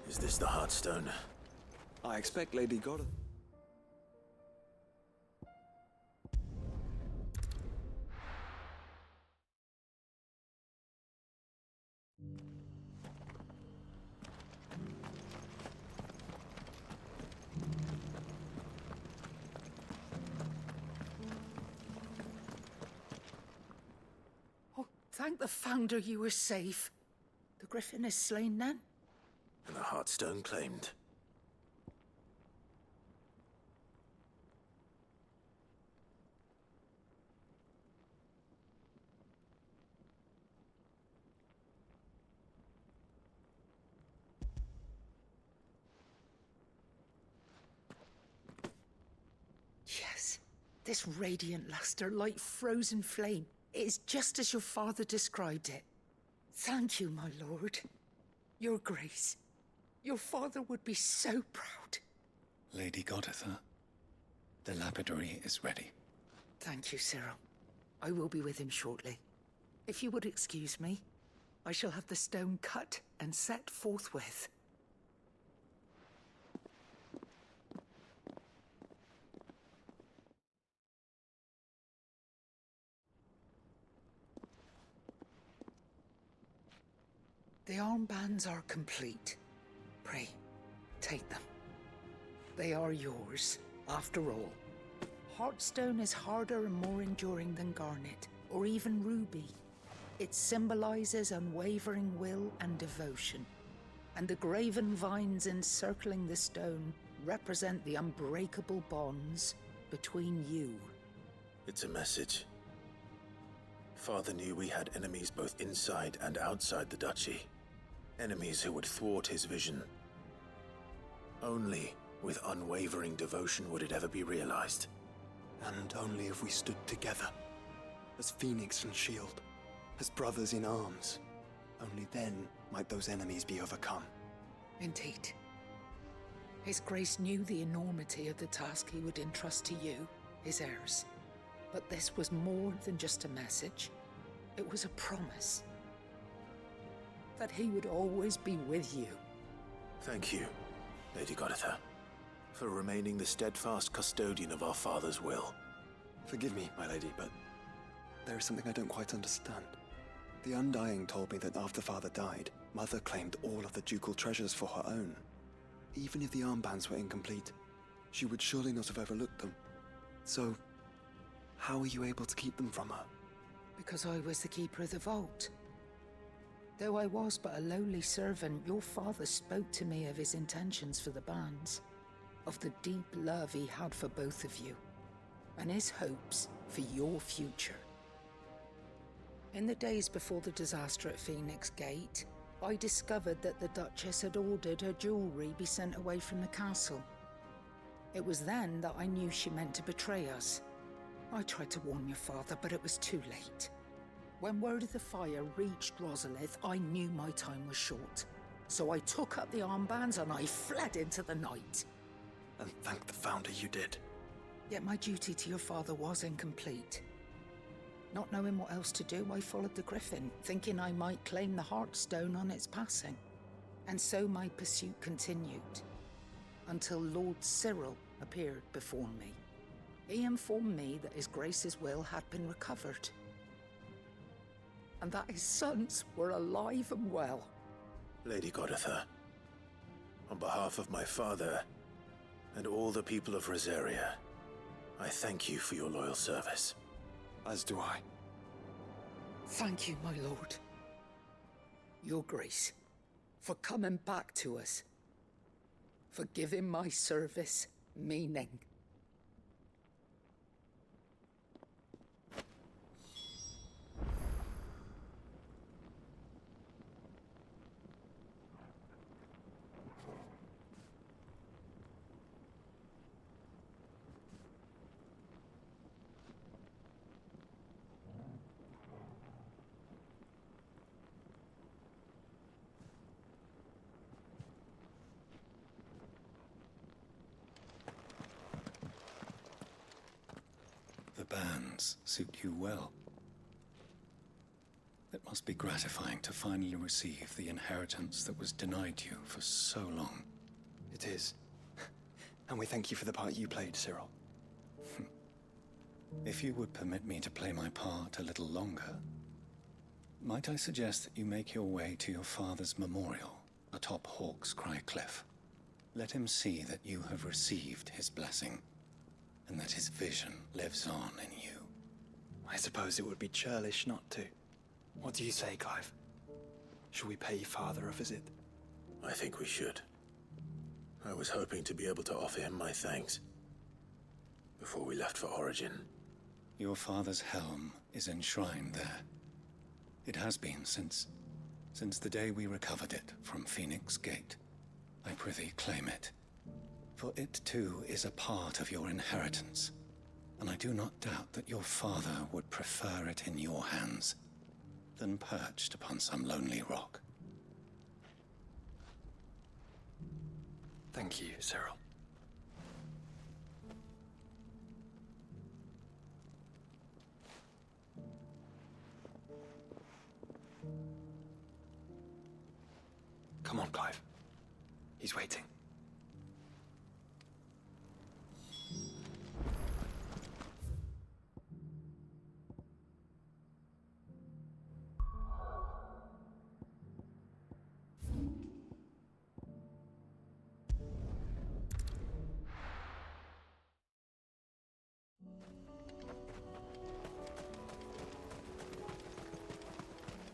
Is this the Heartstone? I expect Lady Goddard. Oh, thank the Founder you were safe. The Griffin is slain then? And the Heartstone claimed. Yes. This radiant luster, like frozen flame, is just as your father described it. Thank you, my lord. Your grace. Your father would be so proud. Lady Goditha, the lapidary is ready. Thank you, Cyril. I will be with him shortly. If you would excuse me, I shall have the stone cut and set forthwith. The armbands are complete. Pray, take them. They are yours, after all. Heartstone is harder and more enduring than garnet, or even ruby. It symbolizes unwavering will and devotion. And the graven vines encircling the stone represent the unbreakable bonds between you. It's a message. Father knew we had enemies both inside and outside the duchy. Enemies who would thwart his vision. Only with unwavering devotion would it ever be realized. And only if we stood together, as Phoenix and Shield, as brothers in arms. Only then might those enemies be overcome. Indeed. His Grace knew the enormity of the task he would entrust to you, his heirs. But this was more than just a message. It was a promise. That he would always be with you. Thank you, Lady Goditha, for remaining the steadfast custodian of our father's will. Forgive me, my lady, but there is something I don't quite understand. The Undying told me that after Father died, Mother claimed all of the ducal treasures for her own. Even if the armbands were incomplete, she would surely not have overlooked them. So, how were you able to keep them from her? Because I was the keeper of the vault. Though I was but a lowly servant, your father spoke to me of his intentions for the bands, of the deep love he had for both of you, and his hopes for your future. In the days before the disaster at Phoenix Gate, I discovered that the Duchess had ordered her jewelry be sent away from the castle. It was then that I knew she meant to betray us. I tried to warn your father, but it was too late. When word of the fire reached Rosalith, I knew my time was short. So I took up the armbands and I fled into the night. And thank the Founder you did. Yet my duty to your father was incomplete. Not knowing what else to do, I followed the Griffin, thinking I might claim the Heartstone on its passing. And so my pursuit continued, until Lord Cyril appeared before me. He informed me that His Grace's will had been recovered, and that his sons were alive and well. Lady Goditha, on behalf of my father and all the people of Rosaria, I thank you for your loyal service. As do I. Thank you, my lord. Your Grace, for coming back to us, for giving my service meaning. The bands suit you well. It must be gratifying to finally receive the inheritance that was denied you for so long. It is. And we thank you for the part you played, Cyril. If you would permit me to play my part a little longer, might I suggest that you make your way to your father's memorial atop Hawk's Cry Cliff? Let him see that you have received his blessing, and that his vision lives on in you. I suppose it would be churlish not to. What do you say, Clive? Shall we pay Father a visit? I think we should. I was hoping to be able to offer him my thanks before we left for Origin. Your father's helm is enshrined there. It has been since the day we recovered it from Phoenix Gate. I prithee claim it. For it too is a part of your inheritance, and I do not doubt that your father would prefer it in your hands than perched upon some lonely rock. Thank you, Cyril. Come on, Clive. He's waiting.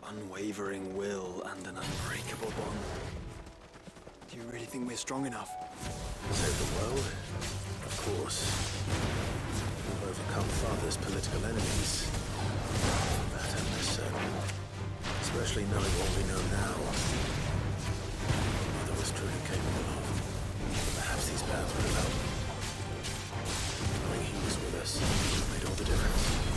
Unwavering will and an unbreakable bond. Do you really think we're strong enough? Save the world? Of course. We'll overcome Father's political enemies. That I'm most certain. Especially knowing what we know now. Mother was truly capable of. Perhaps these bands would have helped. Knowing he was with us made all the difference.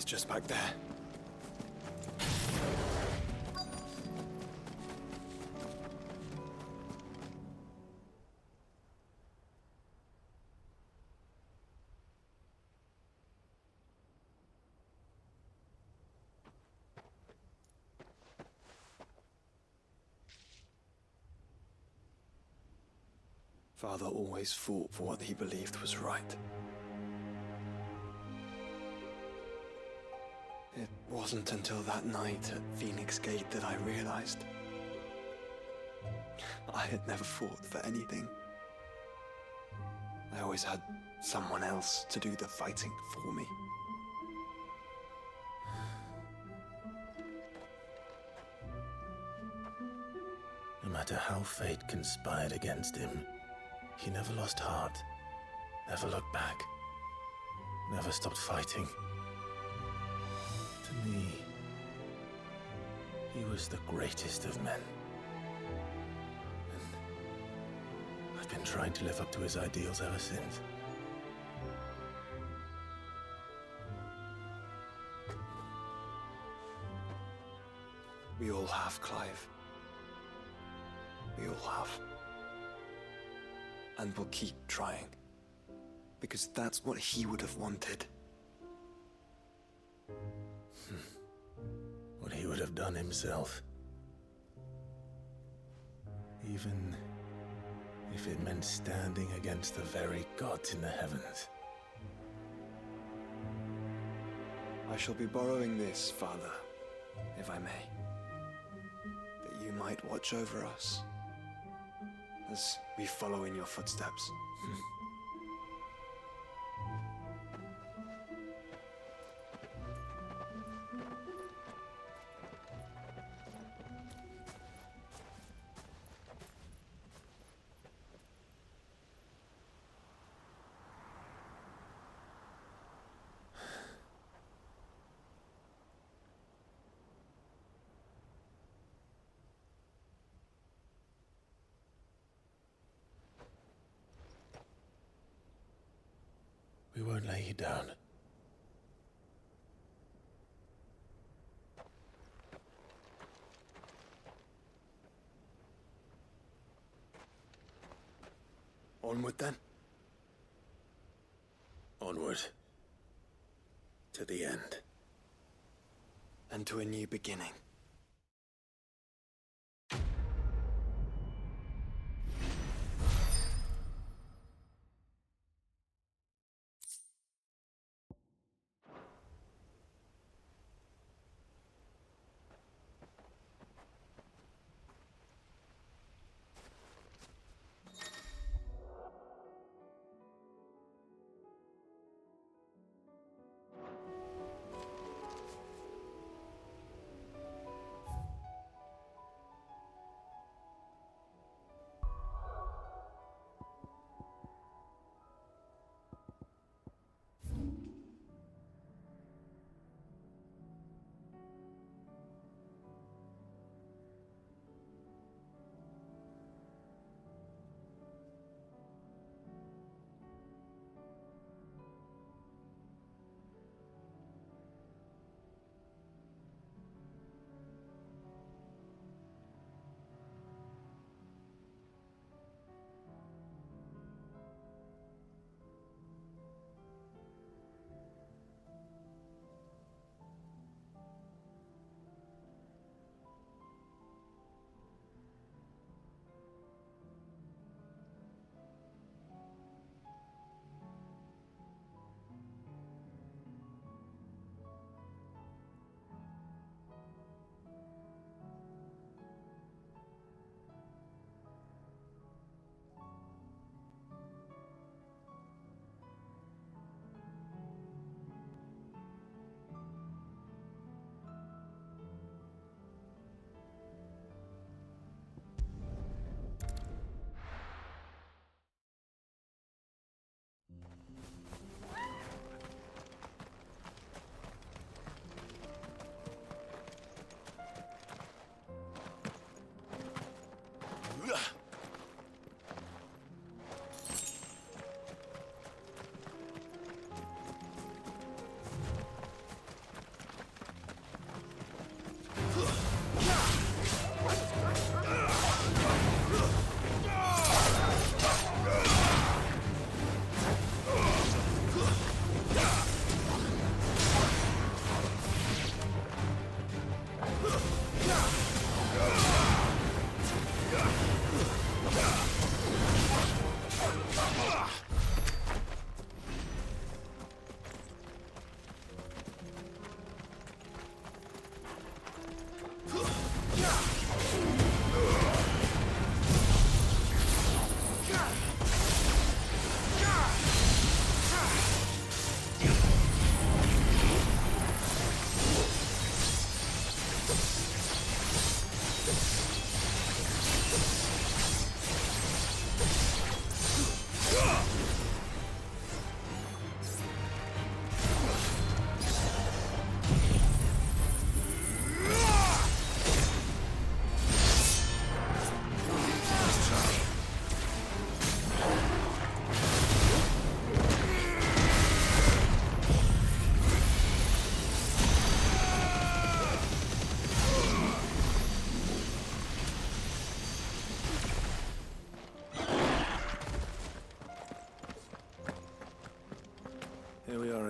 just back there. Father always fought for what he believed was right. It wasn't until that night at Phoenix Gate that I realized I had never fought for anything. I always had someone else to do the fighting for me. No matter how fate conspired against him, he never lost heart, never looked back, never stopped fighting. To me, he was the greatest of men. And I've been trying to live up to his ideals ever since. We all have, Clive. We all have. And we'll keep trying. Because that's what he would have wanted. What he would have done himself. Even if it meant standing against the very gods in the heavens. I shall be borrowing this, Father, if I may. That you might watch over us as we follow in your footsteps. We won't lay you down. Onward then. Onward. To the end. And to a new beginning.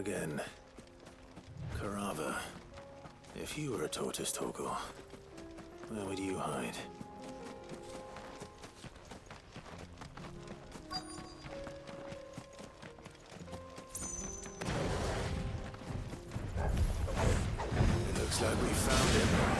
again. Carava, if you were a tortoise, Torgal, where would you hide? It looks like we found him.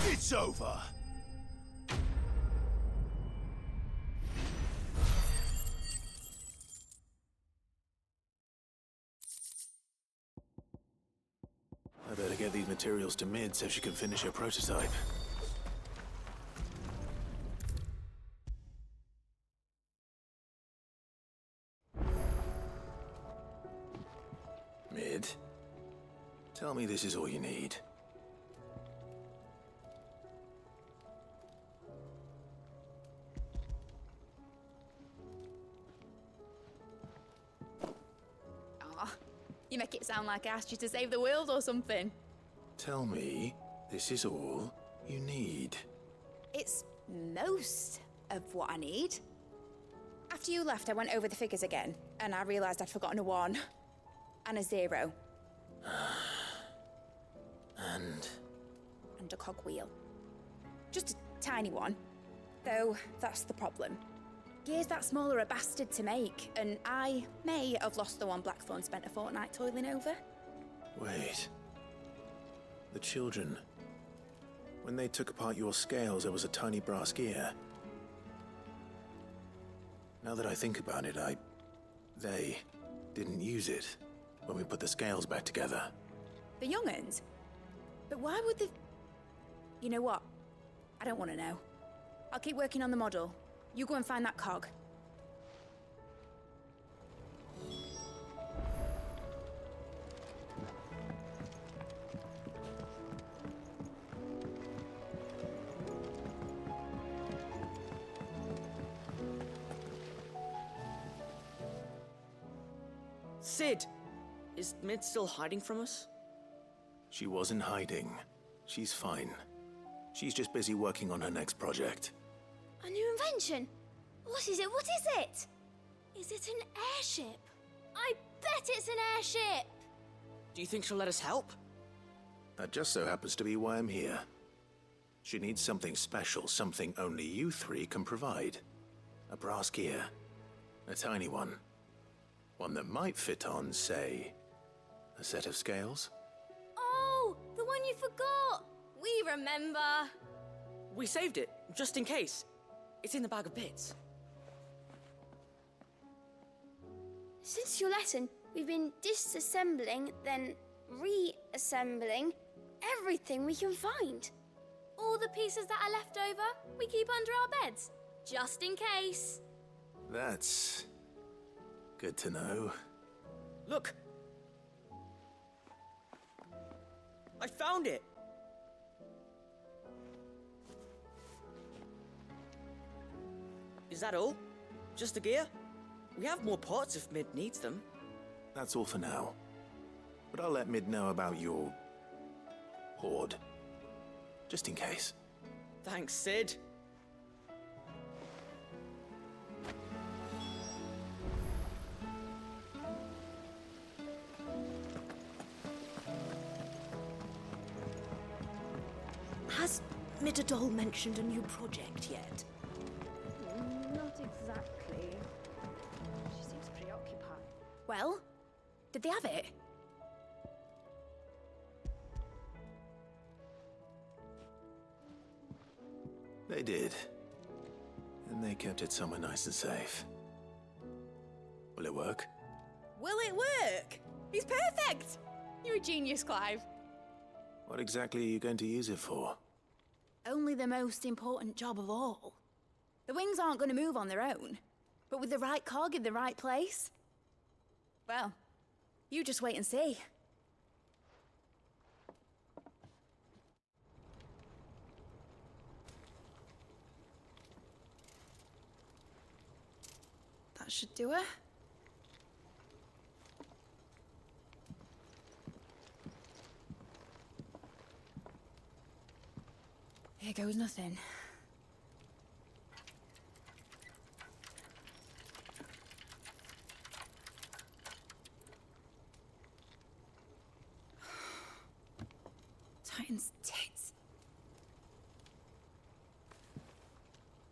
It's over. I better get these materials to Mid so she can finish her prototype. Mid, tell me this is all you need. You make it sound like I asked you to save the world or something. Tell me this is all you need. It's most of what I need. After you left, I went over the figures again, and I realised I'd forgotten a 1 and a 0. And a cogwheel. Just a tiny one. Though, that's the problem. Gears that small are a bastard to make, and I may have lost the one Blackthorn spent a fortnight toiling over. wait. The children. When they took apart your scales, there was a tiny brass gear. Now that I think about it, they didn't use it when we put the scales back together. The young'uns? But why would they... You know what? I don't want to know. I'll keep working on the model. You go and find that cog. Sid! Is Mid still hiding from us? She wasn't hiding. She's fine. She's just busy working on her next project. A new invention? What is it? What is it? Is it an airship? I bet it's an airship! Do you think she'll let us help? That just so happens to be why I'm here. She needs something special, something only you three can provide. A brass gear. A tiny one. One that might fit on, say, a set of scales? Oh, the one you forgot! We remember! We saved it, just in case. It's in the bag of bits. Since your lesson, we've been disassembling, then reassembling everything we can find. All the pieces that are left over, we keep under our beds, just in case. That's good to know. Look! I found it! Is that all? Just the gear? We have more pots if Mid needs them. That's all for now. But I'll let Mid know about your... hoard. Just in case. Thanks, Sid. Has Midadol mentioned a new project yet? Not exactly. She seems preoccupied. Well, did they have it? They did. And they kept it somewhere nice and safe. Will it work? Will it work? He's perfect! You're a genius, Clive. What exactly are you going to use it for? Only the most important job of all. The wings aren't going to move on their own, but with the right cog in the right place. Well, you just wait and see. That should do it. Here goes nothing. Titan's tits.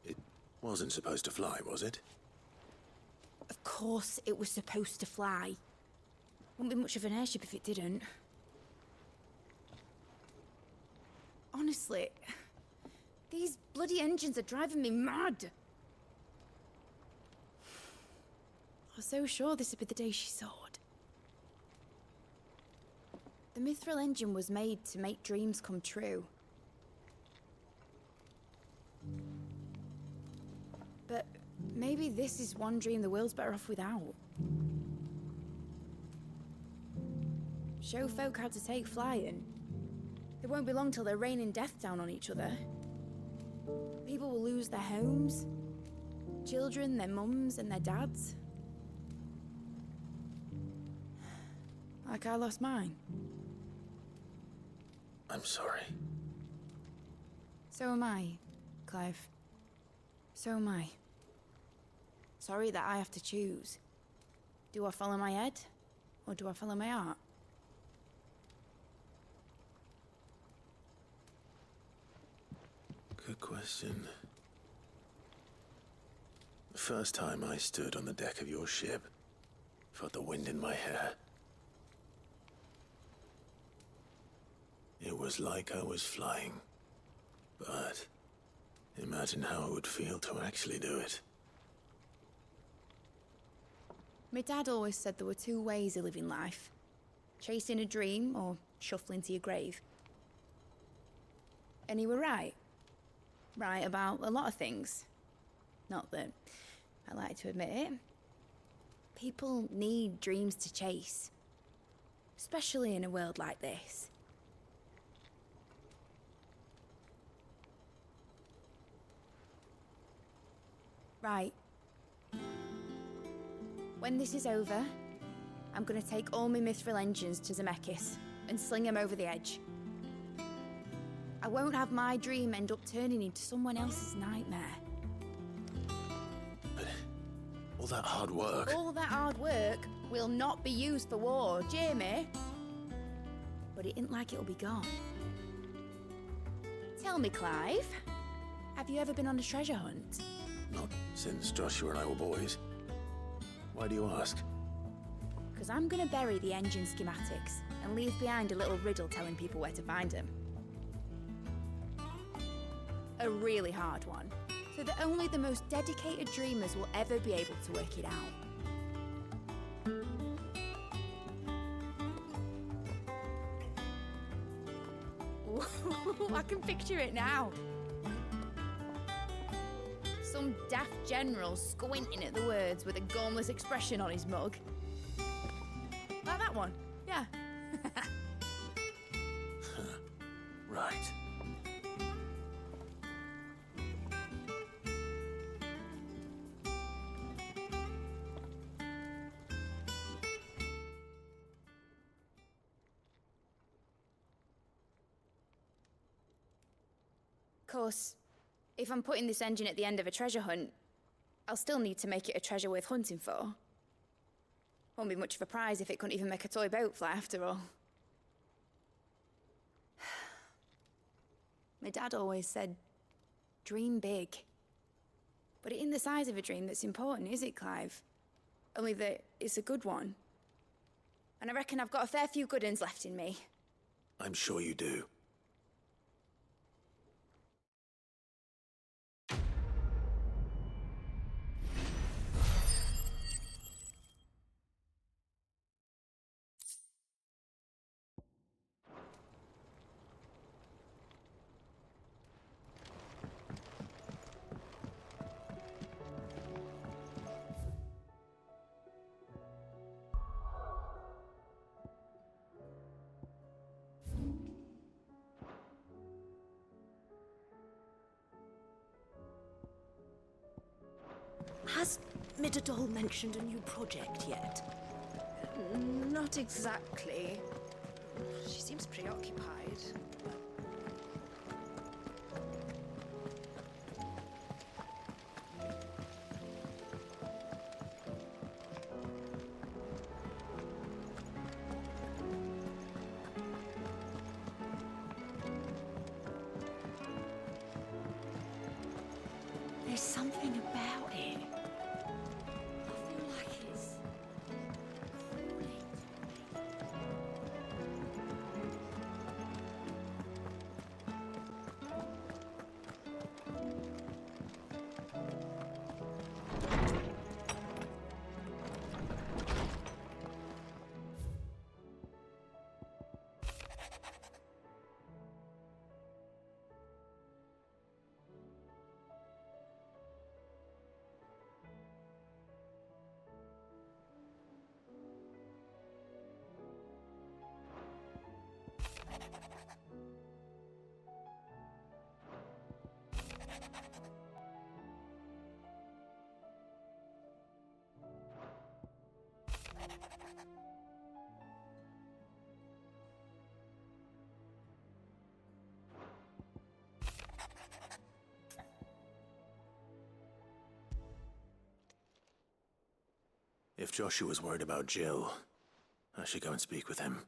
It wasn't supposed to fly, was it? Of course it was supposed to fly. Wouldn't be much of an airship if it didn't. Honestly, these bloody engines are driving me mad. I was so sure this would be the day she soared. The Mithril engine was made to make dreams come true. But maybe this is one dream the world's better off without. Show folk how to take flying. It won't be long till they're raining death down on each other. People will lose their homes. Children, their mums and their dads. Like I lost mine. I'm sorry. So am I, Clive. So am I. Sorry that I have to choose. Do I follow my head, or do I follow my heart? Good question. The first time I stood on the deck of your ship, felt the wind in my hair. It was like I was flying. But imagine how it would feel to actually do it. My dad always said there were two ways of living life. Chasing a dream or shuffling to your grave. And he were right. Right about a lot of things. Not that I like to admit it. People need dreams to chase. Especially in a world like this. Right. When this is over, I'm gonna take all my Mithril engines to Zemeckis and sling them over the edge. I won't have my dream end up turning into someone else's nightmare. But all that hard work... All that hard work will not be used for war, Jamie. But it ain't like it'll be gone. Tell me, Clive, have you ever been on a treasure hunt? Not since Joshua and I were boys. Why do you ask? Because I'm gonna bury the engine schematics and leave behind a little riddle telling people where to find them. A really hard one, so that only the most dedicated dreamers will ever be able to work it out. Ooh, I can picture it now. Some daft general squinting at the words with a gormless expression on his mug. Like that one, yeah. Right. course, if I'm putting this engine at the end of a treasure hunt, I'll still need to make it a treasure worth hunting for. Won't be much of a prize if it couldn't even make a toy boat fly after all. My dad always said, dream big. But it ain't the size of a dream that's important, is it, Clive? Only that it's a good one. And I reckon I've got a fair few good uns left in me. I'm sure you do. Has Midadol mentioned a new project yet? Not exactly. She seems preoccupied. There's something about it. I feel like it's If Joshua's worried about Jill, I should go and speak with him.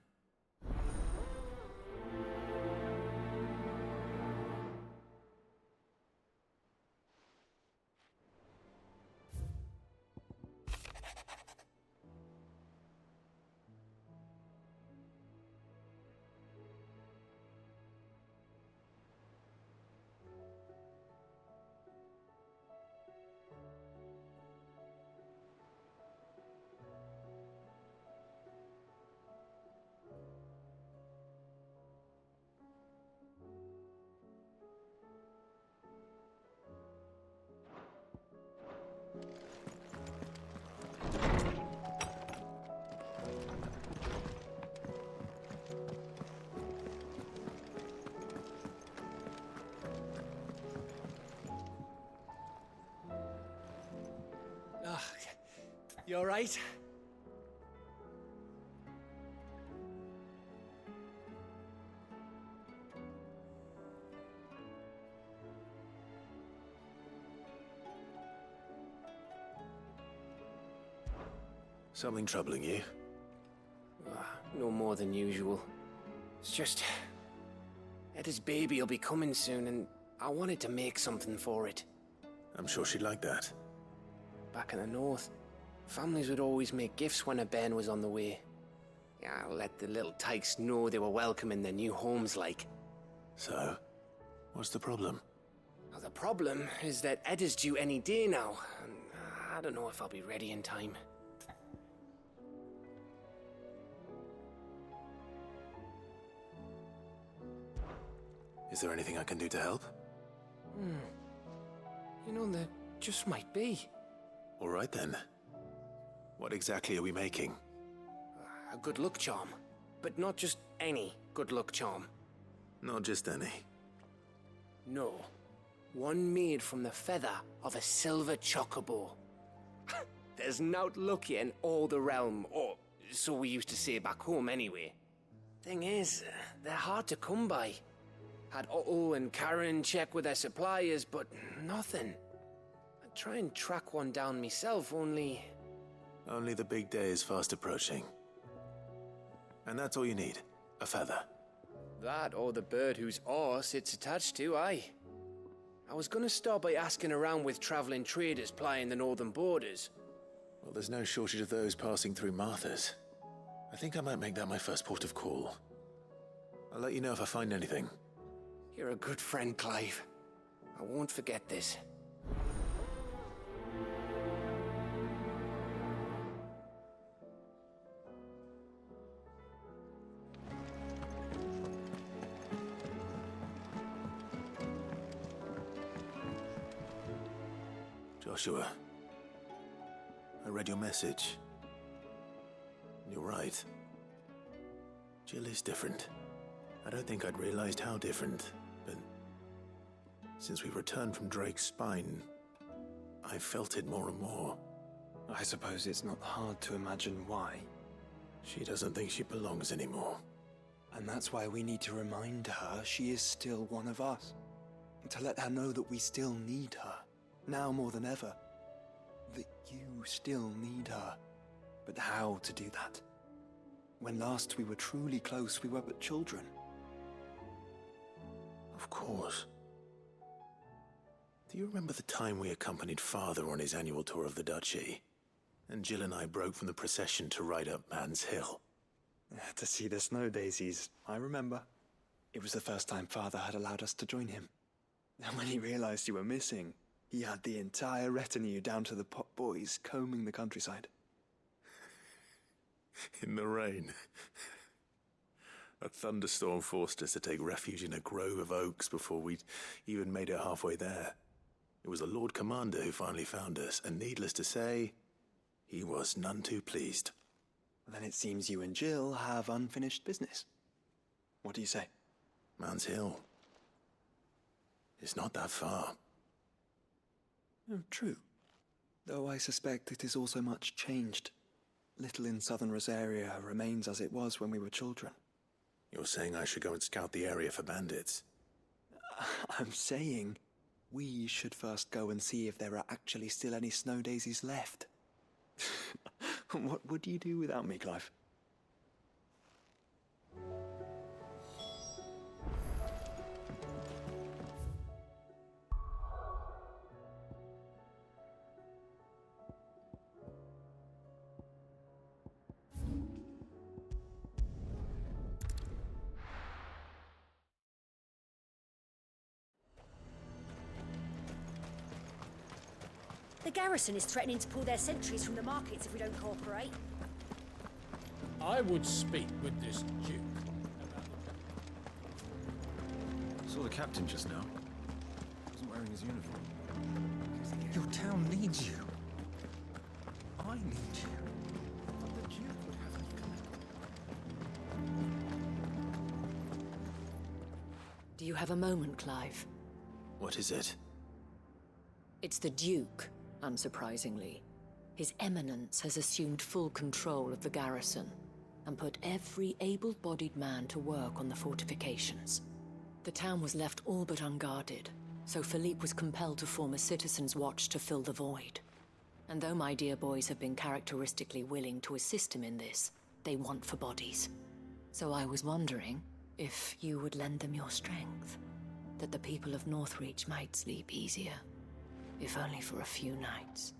You alright? Something troubling you? No more than usual. It's just... Etta's baby will be coming soon, and I wanted to make something for it. I'm sure she'd like that. Back in the north, families would always make gifts when a bairn was on the way. Yeah, let the little tykes know they were welcome in their new homes, like. So, what's the problem? Well, the problem is that Etta's due any day now, and I don't know if I'll be ready in time. Is there anything I can do to help? You know, there just might be. All right then. What exactly are we making? A good luck charm. But not just any good luck charm. Not just any. No. One made from the feather of a silver chocobo. There's nowt luckier in all the realm, or so we used to say back home anyway. Thing is, they're hard to come by. Had Otto and Karen check with their suppliers, but nothing. I'd try and track one down myself, only... Only the big day is fast approaching. And that's all you need. A feather. That or the bird whose horse it's attached to, aye. I was gonna start by asking around with traveling traders plying the northern borders. Well, there's no shortage of those passing through Martha's. I think I might make that my first port of call. I'll let you know if I find anything. You're a good friend, Clive. I won't forget this. Joshua, I read your message. You're right. Jill is different. I don't think I'd realized how different, but since we returned from Drake's Spine, I've felt it more and more. I suppose it's not hard to imagine why. She doesn't think she belongs anymore. And that's why we need to remind her she is still one of us. To let her know that we still need her. Now more than ever. That you still need her. But how to do that? When last we were truly close, we were but children. Of course. Do you remember the time we accompanied Father on his annual tour of the Duchy? And Jill and I broke from the procession to ride up Man's Hill. To see the snow daisies, I remember. It was the first time Father had allowed us to join him. And when he realized you were missing, he had the entire retinue down to the pot boys combing the countryside. In the rain. A thunderstorm forced us to take refuge in a grove of oaks before we'd even made it halfway there. It was the Lord Commander who finally found us, and needless to say, he was none too pleased. Then it seems you and Jill have unfinished business. What do you say? Man's Hill. It's not that far. Oh, true. Though I suspect it is also much changed. Little in southern Rosaria remains as it was when we were children. You're saying I should go and scout the area for bandits? I'm saying we should first go and see if there are actually still any snow daisies left. What would you do without me, Clive? The garrison is threatening to pull their sentries from the markets if we don't cooperate. I would speak with this Duke about Saw the captain just now. Wasn't wearing his uniform. Your town needs you. I need you. But the Duke would have me come Do you have a moment, Clive? What is it? It's the Duke, unsurprisingly. His Eminence has assumed full control of the garrison and put every able-bodied man to work on the fortifications. The town was left all but unguarded, so Philippe was compelled to form a citizens' watch to fill the void. And though my dear boys have been characteristically willing to assist him in this, they want for bodies. So I was wondering if you would lend them your strength, that the people of Northreach might sleep easier, if only for a few nights.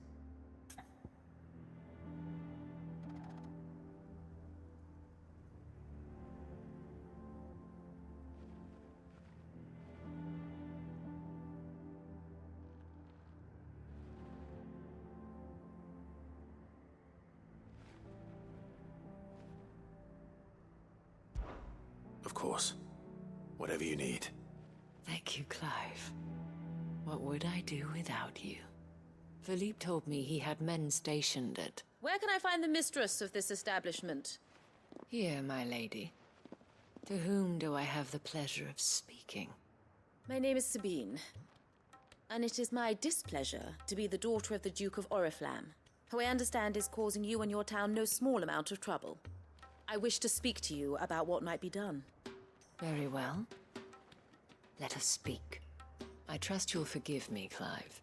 Of course. Whatever you need. Thank you, Clive. What would I do without you? Philippe told me he had men stationed at... Where can I find the mistress of this establishment? Here, my lady. To whom do I have the pleasure of speaking? My name is Sabine, and it is my displeasure to be the daughter of the Duke of Oriflamme, who I understand is causing you and your town no small amount of trouble. I wish to speak to you about what might be done. Very well. Let us speak. I trust you'll forgive me, Clive.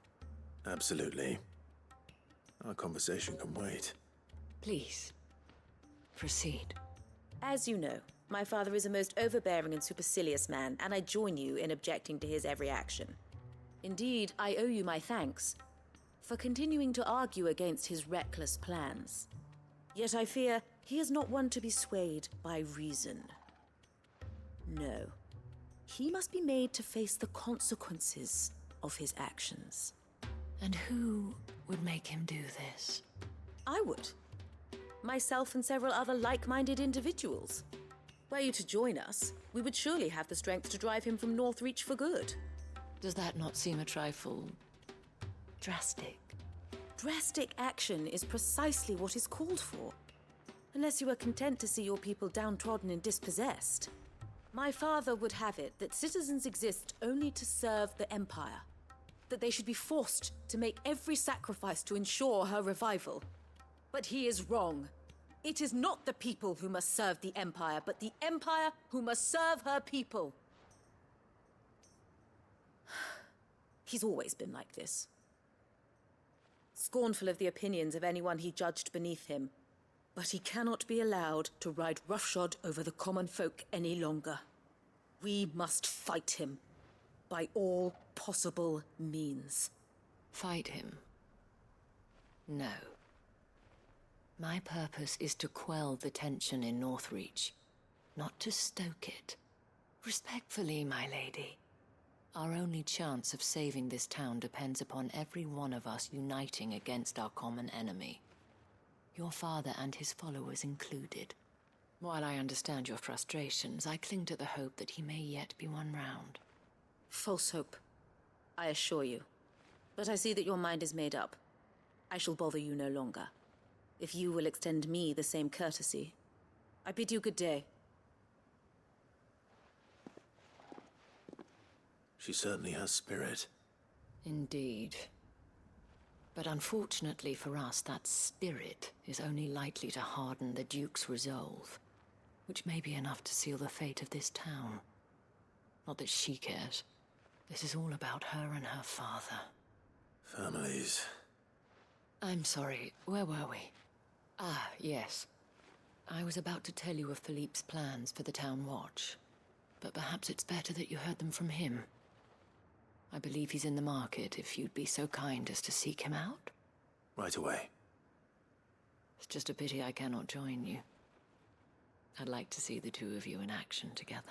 Absolutely. Our conversation can wait. Please, proceed. As you know, my father is a most overbearing and supercilious man, and I join you in objecting to his every action. Indeed, I owe you my thanks for continuing to argue against his reckless plans. Yet I fear he is not one to be swayed by reason. No. He must be made to face the consequences of his actions. And who would make him do this? I would. Myself and several other like-minded individuals. Were you to join us, we would surely have the strength to drive him from Northreach for good. Does that not seem a trifle drastic? Drastic action is precisely what is called for. Unless you are content to see your people downtrodden and dispossessed. My father would have it that citizens exist only to serve the Empire. That they should be forced to make every sacrifice to ensure her revival. But he is wrong. It is not the people who must serve the Empire, but the Empire who must serve her people. He's always been like this. Scornful of the opinions of anyone he judged beneath him. But he cannot be allowed to ride roughshod over the common folk any longer. We must fight him. By all possible means. Fight him? No. My purpose is to quell the tension in Northreach, not to stoke it. Respectfully, my lady. Our only chance of saving this town depends upon every one of us uniting against our common enemy. Your father and his followers included. While I understand your frustrations, I cling to the hope that he may yet be won round. False hope, I assure you. But I see that your mind is made up. I shall bother you no longer. If you will extend me the same courtesy, I bid you good day. She certainly has spirit. Indeed. But unfortunately for us, that spirit is only likely to harden the Duke's resolve, which may be enough to seal the fate of this town. Not that she cares. This is all about her and her father. Families. I'm sorry, where were we? Ah, yes. I was about to tell you of Philippe's plans for the town watch, but perhaps it's better that you heard them from him. I believe he's in the market, if you'd be so kind as to seek him out. Right away. It's just a pity I cannot join you. I'd like to see the two of you in action together.